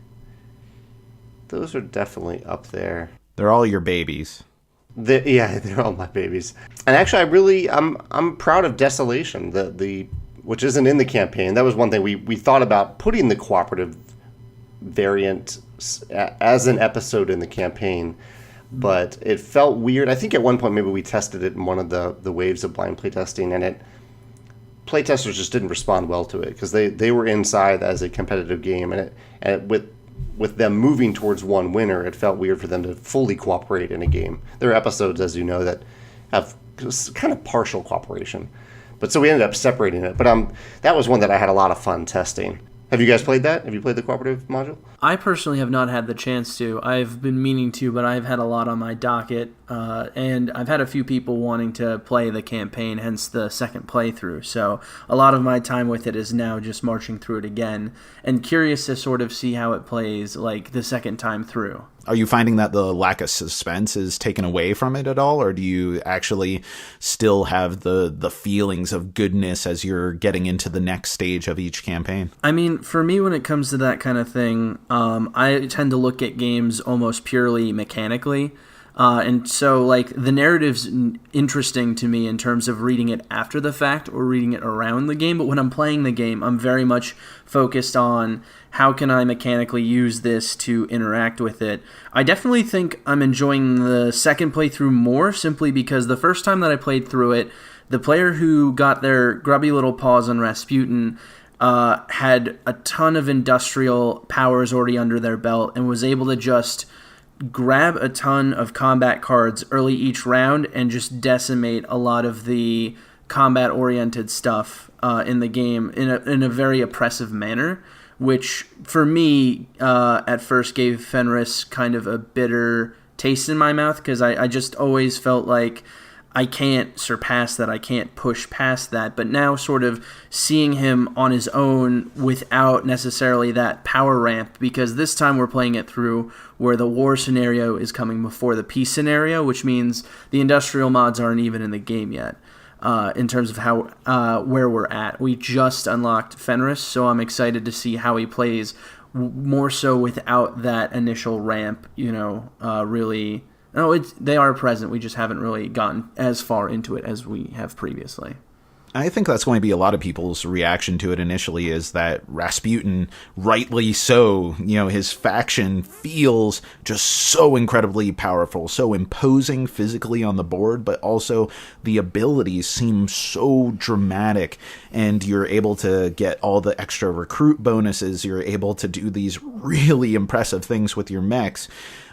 Speaker 3: Those are definitely up there.
Speaker 1: They're all your babies.
Speaker 3: They're all my babies. And actually, I'm proud of Desolation, which isn't in the campaign. That was one thing we thought about putting the cooperative variant as an episode in the campaign, but it felt weird. I think at one point maybe we tested it in one of the waves of blind playtesting, and playtesters just didn't respond well to it because they were inside as a competitive game, and with them moving towards one winner, it felt weird for them to fully cooperate in a game. There are episodes, as you know, that have kind of partial cooperation, but so we ended up separating it. But that was one that I had a lot of fun testing. Have you guys played that? Have you played the cooperative module?
Speaker 2: I personally have not had the chance to. I've been meaning to, but I've had a lot on my docket, and I've had a few people wanting to play the campaign, hence the second playthrough. So a lot of my time with it is now just marching through it again, and curious to sort of see how it plays like the second time through.
Speaker 1: Are you finding that the lack of suspense is taken away from it at all, or do you actually still have the feelings of goodness as you're getting into the next stage of each campaign?
Speaker 2: I mean, for me, when it comes to that kind of thing, I tend to look at games almost purely mechanically. And so, like, the narrative's interesting to me in terms of reading it after the fact or reading it around the game. But when I'm playing the game, I'm very much focused on how can I mechanically use this to interact with it. I definitely think I'm enjoying the second playthrough more simply because the first time that I played through it, the player who got their grubby little paws on Rasputin had a ton of industrial powers already under their belt and was able to just grab a ton of combat cards early each round and just decimate a lot of the combat-oriented stuff in the game in a very oppressive manner, which for me at first gave Fenris kind of a bitter taste in my mouth because I just always felt like I can't surpass that, I can't push past that, but now sort of seeing him on his own without necessarily that power ramp, because this time we're playing it through where the war scenario is coming before the peace scenario, which means the industrial mods aren't even in the game yet in terms of how where we're at. We just unlocked Fenris, so I'm excited to see how he plays more so without that initial ramp, really. No, they are present. We just haven't really gotten as far into it as we have previously.
Speaker 1: I think that's going to be a lot of people's reaction to it initially, is that Rasputin, rightly so, his faction feels just so incredibly powerful, so imposing physically on the board, but also the abilities seem so dramatic, and you're able to get all the extra recruit bonuses, you're able to do these really impressive things with your mechs,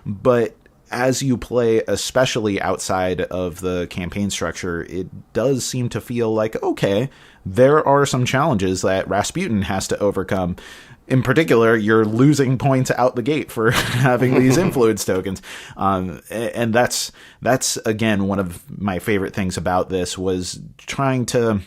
Speaker 1: but as you play, especially outside of the campaign structure, it does seem to feel like, okay, there are some challenges that Rasputin has to overcome. In particular, you're losing points out the gate for having these influence tokens. And that's, again, one of my favorite things about this was trying to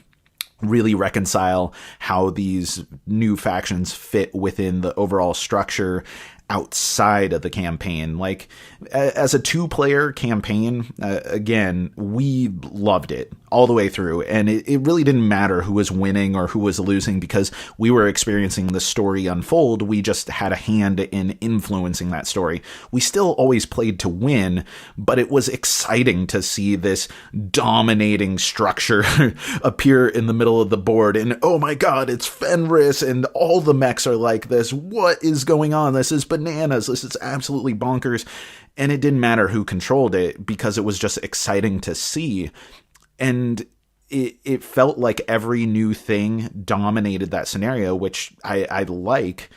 Speaker 1: really reconcile how these new factions fit within the overall structure outside of the campaign. Like, as a 2-player campaign, again, we loved it all the way through, and it really didn't matter who was winning or who was losing because we were experiencing the story unfold. We just had a hand in influencing that story. We still always played to win, but it was exciting to see this dominating structure appear in the middle of the board, and oh my god, it's Fenris, and all the mechs are like this. What is going on? This is bananas. This is absolutely bonkers. And it didn't matter who controlled it because it was just exciting to see. And it felt like every new thing dominated that scenario, which I like.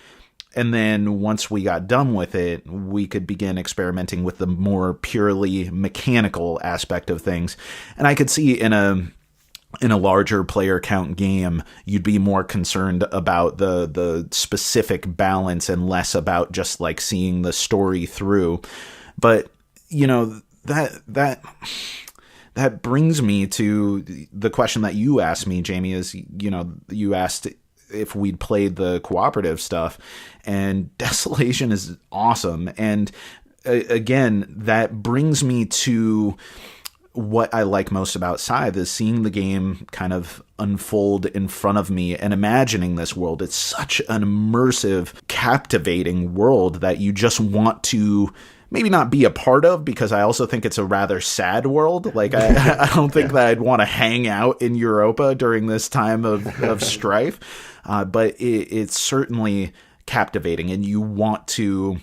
Speaker 1: And then once we got done with it, we could begin experimenting with the more purely mechanical aspect of things. And I could see in a larger player count game, you'd be more concerned about the specific balance and less about just like seeing the story through. But, that brings me to the question that you asked me, Jamey, is, you asked if we'd played the cooperative stuff, and Desolation is awesome. And again, that brings me to what I like most about Scythe is seeing the game kind of unfold in front of me and imagining this world. It's such an immersive, captivating world that you just want to maybe not be a part of, because I also think it's a rather sad world. Like, I don't think that I'd want to hang out in Europa during this time of strife, but it's certainly captivating, and you want to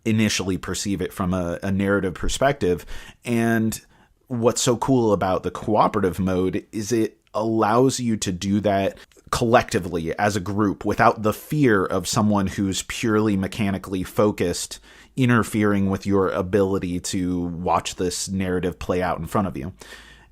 Speaker 1: initially perceive it from a narrative perspective. And what's so cool about the cooperative mode is it allows you to do that collectively as a group without the fear of someone who's purely mechanically focused interfering with your ability to watch this narrative play out in front of you.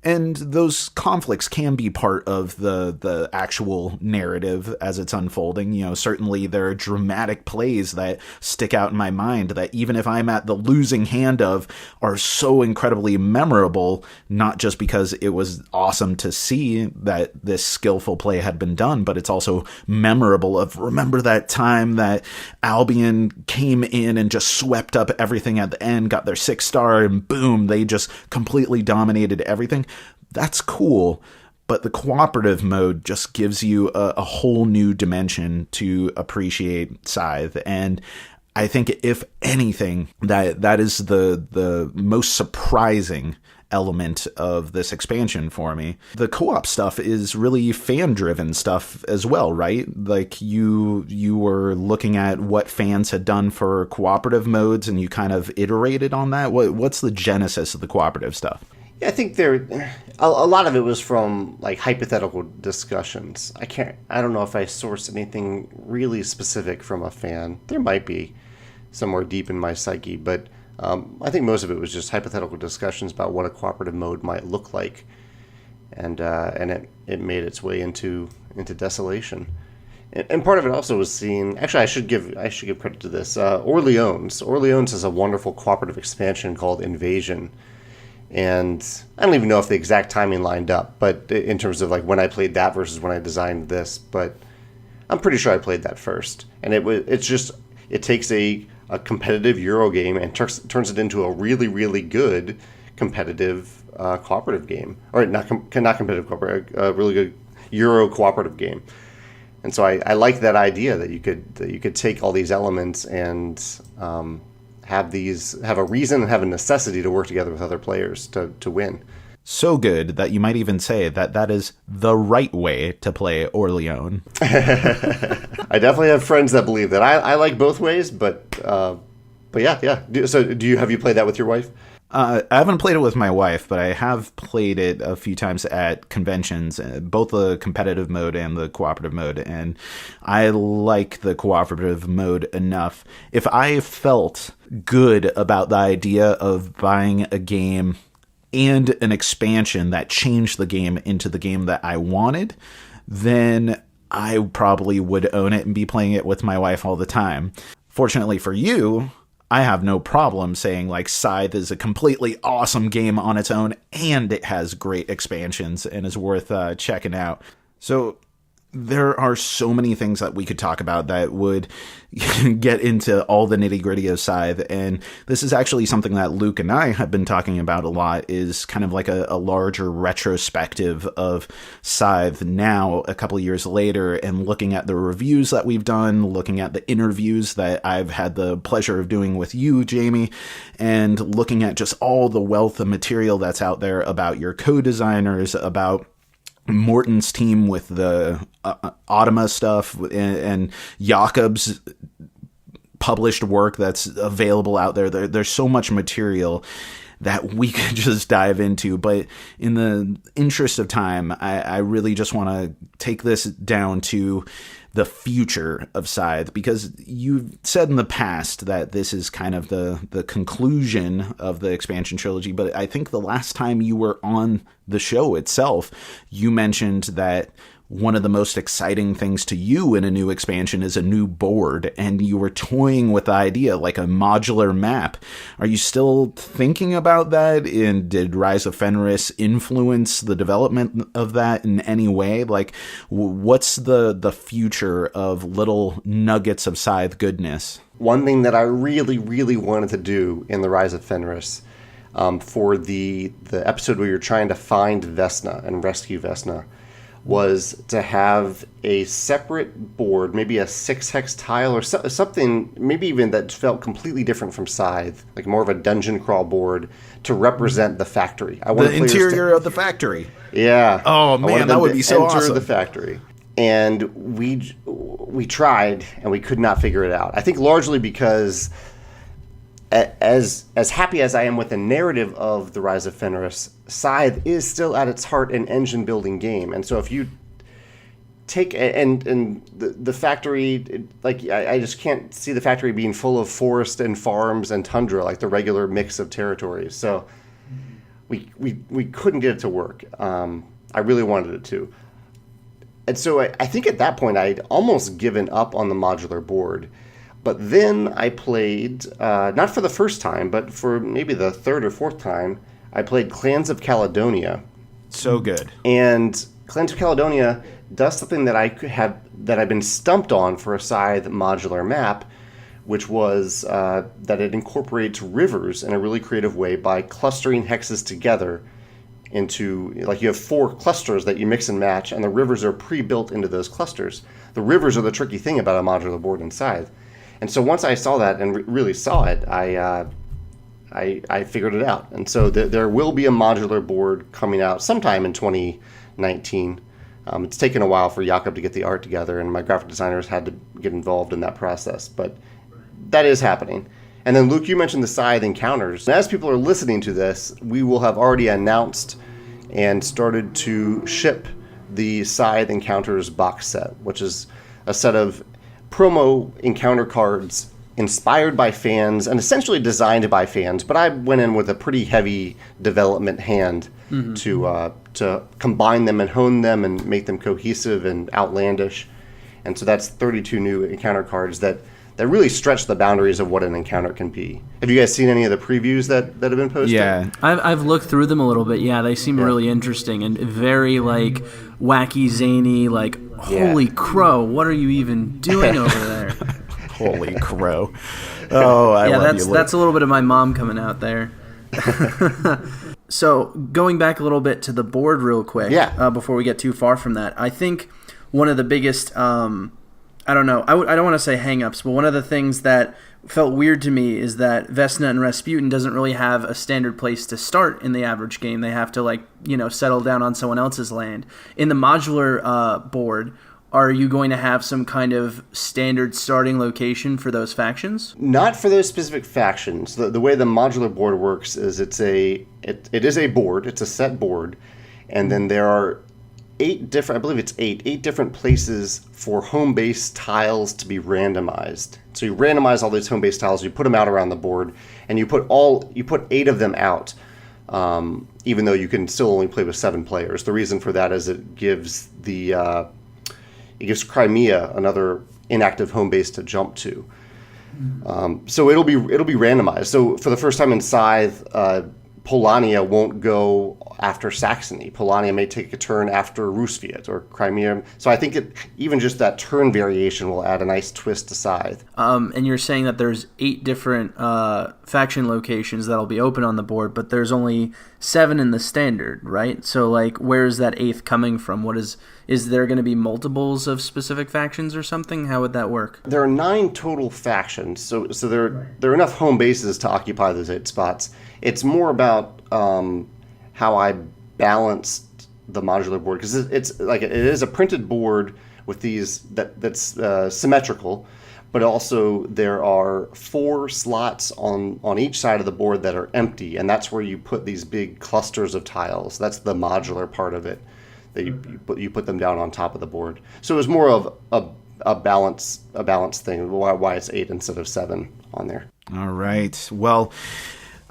Speaker 1: And those conflicts can be part of the actual narrative as it's unfolding. Certainly there are dramatic plays that stick out in my mind that even if I'm at the losing hand of, are so incredibly memorable, not just because it was awesome to see that this skillful play had been done, but it's also memorable of, remember that time that Albion came in and just swept up everything at the end, got their 6-star, and boom, they just completely dominated everything. That's cool, but the cooperative mode just gives you a whole new dimension to appreciate Scythe. And I think if anything, that is the most surprising element of this expansion for me. The co-op stuff is really fan-driven stuff as well, right? Like you were looking at what fans had done for cooperative modes and you kind of iterated on that. What's the genesis of the cooperative stuff?
Speaker 3: Yeah, I think a lot of it was from like hypothetical discussions. I don't know if I sourced anything really specific from a fan. There might be somewhere deep in my psyche, but I think most of it was just hypothetical discussions about what a cooperative mode might look like, and it made its way into Desolation, and part of it also was seeing. Actually, I should give credit to this. Orleans has a wonderful cooperative expansion called Invasion, and I don't even know if the exact timing lined up, but in terms of like when I played that versus when I designed this, but I'm pretty sure I played that first, and it takes a competitive Euro game and turns it into a really, really good competitive cooperative game. Or not competitive cooperative, a really good Euro cooperative game. And so I like that idea that you could take all these elements and have a reason and have a necessity to work together with other players to win.
Speaker 1: So good that you might even say that is the right way to play Orleans.
Speaker 3: I definitely have friends that believe that. I like both ways, but yeah. So have you played that with your wife?
Speaker 1: I haven't played it with my wife, but I have played it a few times at conventions, both the competitive mode and the cooperative mode, and I like the cooperative mode enough. If I felt good about the idea of buying a game and an expansion that changed the game into the game that I wanted, then I probably would own it and be playing it with my wife all the time. Fortunately for you, I have no problem saying like Scythe is a completely awesome game on its own and it has great expansions and is worth checking out. So there are so many things that we could talk about that would get into all the nitty-gritty of Scythe, and this is actually something that Luke and I have been talking about a lot, is kind of like a larger retrospective of Scythe now, a couple of years later, and looking at the reviews that we've done, looking at the interviews that I've had the pleasure of doing with you, Jamey, and looking at just all the wealth of material that's out there about your co-designers, about Morton's team with the Automa stuff and Jakob's published work that's available out there. There's so much material that we could just dive into, but in the interest of time, I really just want to take this down to the future of Scythe, because you've said in the past that this is kind of the conclusion of the expansion trilogy, but I think the last time you were on the show itself, you mentioned that one of the most exciting things to you in a new expansion is a new board, and you were toying with the idea like a modular map. Are you still thinking about that? And did Rise of Fenris influence the development of that in any way? Like, what's the future of little nuggets of Scythe goodness?
Speaker 3: One thing that I really, really wanted to do in the Rise of Fenris, for the episode where you're trying to find Vesna and rescue Vesna, was to have a separate board, maybe a 6-hex tile or something, maybe even that felt completely different from Scythe, like more of a dungeon crawl board to represent the factory. I
Speaker 1: the interior of the factory.
Speaker 3: Yeah.
Speaker 1: Oh man, that would be so awesome.
Speaker 3: Enter the factory. And we tried and we could not figure it out. I think largely because as happy as I am with the narrative of the Rise of Fenris, Scythe is still at its heart an engine building game. And so if you take and the factory, like I just can't see the factory being full of forest and farms and tundra like the regular mix of territories. So we couldn't get it to work. I really wanted it to. And so I think at that point I'd almost given up on the modular board. But then I played, not for the first time, but for maybe the third or fourth time, I played Clans of Caledonia.
Speaker 1: So good.
Speaker 3: And Clans of Caledonia does something that I've been stumped on for a Scythe modular map, which was that it incorporates rivers in a really creative way by clustering hexes together into, like, you have 4 clusters that you mix and match, and the rivers are pre-built into those clusters. The rivers are the tricky thing about a modular board in Scythe. And so once I saw that and really saw it, I figured it out. And so there will be a modular board coming out sometime in 2019. It's taken a while for Jakob to get the art together, and my graphic designers had to get involved in that process. But that is happening. And then, Luke, you mentioned the Scythe encounters. As people are listening to this, we will have already announced and started to ship the Scythe encounters box set, which is a set of promo encounter cards inspired by fans and essentially designed by fans. But I went in with a pretty heavy development hand to combine them and hone them and make them cohesive and outlandish. And so that's 32 new encounter cards that really stretch the boundaries of what an encounter can be. Have you guys seen any of the previews that have been posted?
Speaker 1: Yeah.
Speaker 2: I've looked through them a little bit. Yeah, they seem really interesting and very, like, wacky, zany, like, holy crow, what are you even doing over there?
Speaker 1: Holy crow. Oh, I love you, Luke.
Speaker 2: That's a little bit of my mom coming out there. So, going back a little bit to the board real quick, before we get too far from that, I think one of the biggest... I don't know. I don't want to say hang-ups, but one of the things that felt weird to me is that Vesna and Rasputin doesn't really have a standard place to start in the average game. They have to, settle down on someone else's land. In the modular board, are you going to have some kind of standard starting location for those factions?
Speaker 3: Not for those specific factions. The way the modular board works is it is a board. It's a set board, and then there are eight different places for home base tiles to be randomized. So you randomize all these home base tiles, you put them out around the board, and you put 8 of them out, even though you can still only play with 7 players. The reason for that is it gives Crimea another inactive home base to jump to. So it'll be randomized. So for the first time in Scythe, Polania won't go after Saxony. Polania may take a turn after Rusviet or Crimea. So I think even just that turn variation will add a nice twist to Scythe.
Speaker 2: And you're saying that there's 8 different faction locations that'll be open on the board, but there's only 7 in the standard, right? So, where's that 8th coming from? Is there going to be multiples of specific factions or something? How would that work?
Speaker 3: There are 9 total factions, so there are enough home bases to occupy those 8 spots. It's more about how I balanced the modular board, because it is a printed board with these that's symmetrical, but also there are 4 slots on each side of the board that are empty, and that's where you put these big clusters of tiles. That's the modular part of it. That you put them down on top of the board. So it was more of a balance thing. Why it's 8 instead of 7 on there.
Speaker 1: All right. Well,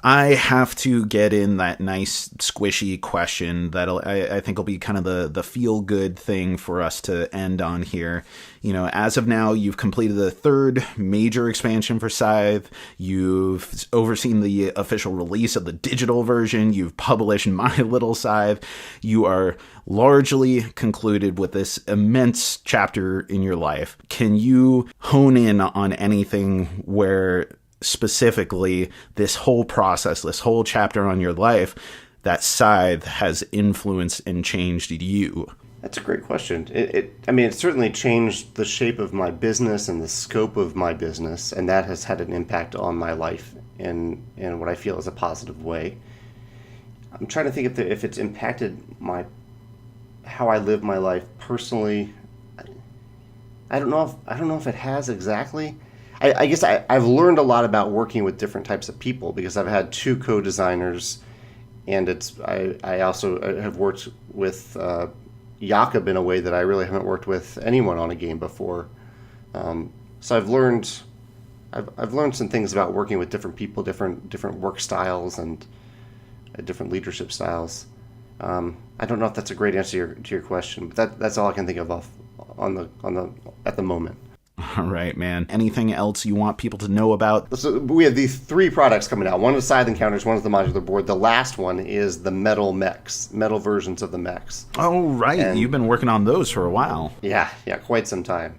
Speaker 1: I have to get in that nice squishy question that I think will be kind of the feel-good thing for us to end on here. As of now, you've completed the 3rd major expansion for Scythe. You've overseen the official release of the digital version. You've published My Little Scythe. You are largely concluded with this immense chapter in your life. Can you hone in on anything where specifically this whole process, this whole chapter on your life, that Scythe has influenced and changed you?
Speaker 3: That's a great question. It certainly changed the shape of my business and the scope of my business, and that has had an impact on my life in what I feel is a positive way. I'm trying to think if it's impacted how I live my life personally. I don't know if it has exactly. I guess I've learned a lot about working with different types of people, because I've had 2 co-designers, and I also have worked with Jakob in a way that I really haven't worked with anyone on a game before. So I've learned some things about working with different people, different work styles, and different leadership styles. I don't know if that's a great answer to your question, but that's all I can think of at the moment.
Speaker 1: All right, man. Anything else you want people to know about?
Speaker 3: So we have these 3 products coming out. One is Scythe Encounters, one is the modular board. The last one is the metal mechs, metal versions of the mechs.
Speaker 1: Oh, right. And you've been working on those for a while.
Speaker 3: Yeah, quite some time.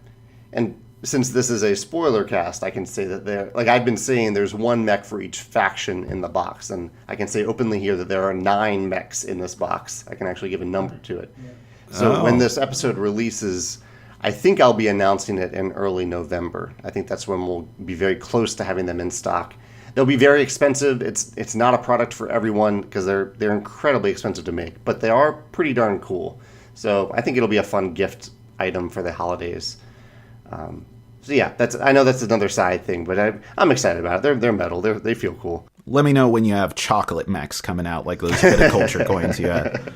Speaker 3: And since this is a spoiler cast, I can say that I've been saying there's 1 mech for each faction in the box. And I can say openly here that there are 9 mechs in this box. I can actually give a number to it. So when this episode releases, I think I'll be announcing it in early November. I think that's when we'll be very close to having them in stock. They'll be very expensive. It's not a product for everyone because they're incredibly expensive to make, but they are pretty darn cool. So I think it'll be a fun gift item for the holidays. So yeah, I know that's another side thing, but I'm excited about it. They're metal. They feel cool.
Speaker 1: Let me know when you have chocolate mechs coming out, like those viticulture coins you had.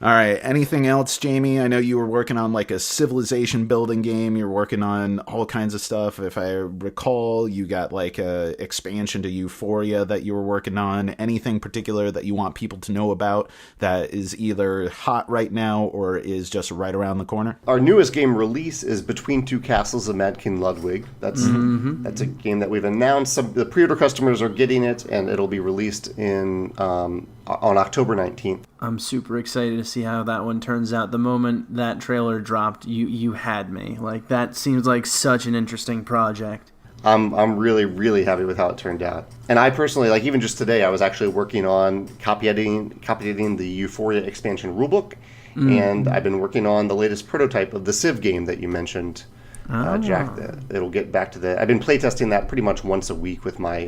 Speaker 1: All right. Anything else, Jamey? I know you were working on like a civilization building game. You're working on all kinds of stuff. If I recall, you got like a expansion to Euphoria that you were working on. Anything particular that you want people to know about that is either hot right now or is just right around the corner?
Speaker 3: Our newest game release is Between Two Castles of Mad King Ludwig. That's a game that we've announced. The pre-order customers are getting it, and it'll be released on October 19th.
Speaker 2: I'm super excited to see how that one turns out. The moment that trailer dropped, you had me. Like, that seems like such an interesting project.
Speaker 3: I'm really, really happy with how it turned out. And I personally, like, even just today, I was actually working on copy editing the Euphoria expansion rulebook, and I've been working on the latest prototype of the Civ game that you mentioned, Jack. It'll get back to I've been playtesting that pretty much once a week with my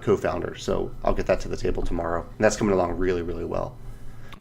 Speaker 3: co-founder, so I'll get that to the table tomorrow. And that's coming along really, really well.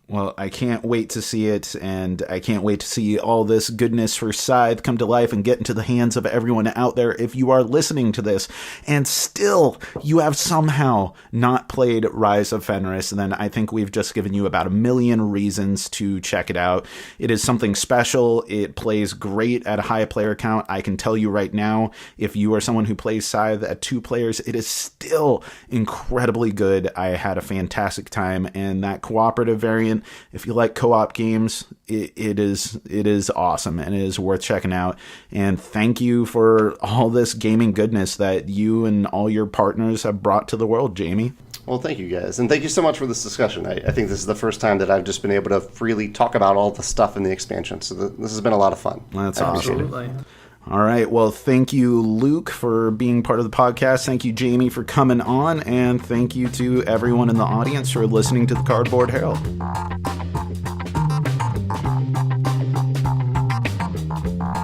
Speaker 1: Well, I can't wait to see it, and I can't wait to see all this goodness for Scythe come to life and get into the hands of everyone out there. If you are listening to this and still you have somehow not played Rise of Fenris, then I think we've just given you about 1 million reasons to check it out. It is something special. It plays great at a high player count. I can tell you right now, if you are someone who plays Scythe at 2 players, it is still incredibly good. I had a fantastic time, and that cooperative variant, if you like co-op games, it is awesome, and it is worth checking out. And thank you for all this gaming goodness that you and all your partners have brought to the world, Jamey.
Speaker 3: Well, thank you guys, and thank you so much for this discussion. I think this is the first time that I've just been able to freely talk about all the stuff in the expansion, so this has been a lot of fun.
Speaker 1: That's
Speaker 3: I
Speaker 1: awesome.
Speaker 3: appreciate it.
Speaker 1: All right. Well, thank you, Luke, for being part of the podcast. Thank you, Jamey, for coming on. And thank you to everyone in the audience for listening to the Cardboard Herald.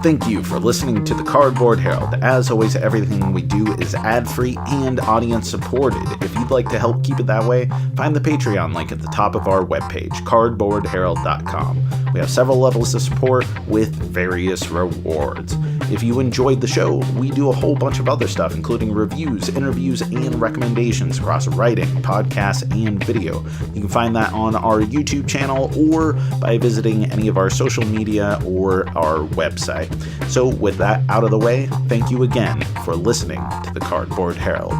Speaker 1: Thank you for listening to the Cardboard Herald. As always, everything we do is ad-free and audience-supported. If you'd like to help keep it that way, find the Patreon link at the top of our webpage, cardboardherald.com. We have several levels of support with various rewards. If you enjoyed the show, we do a whole bunch of other stuff, including reviews, interviews, and recommendations across writing, podcasts, and video. You can find that on our YouTube channel or by visiting any of our social media or our website. So with that out of the way, thank you again for listening to the Cardboard Herald.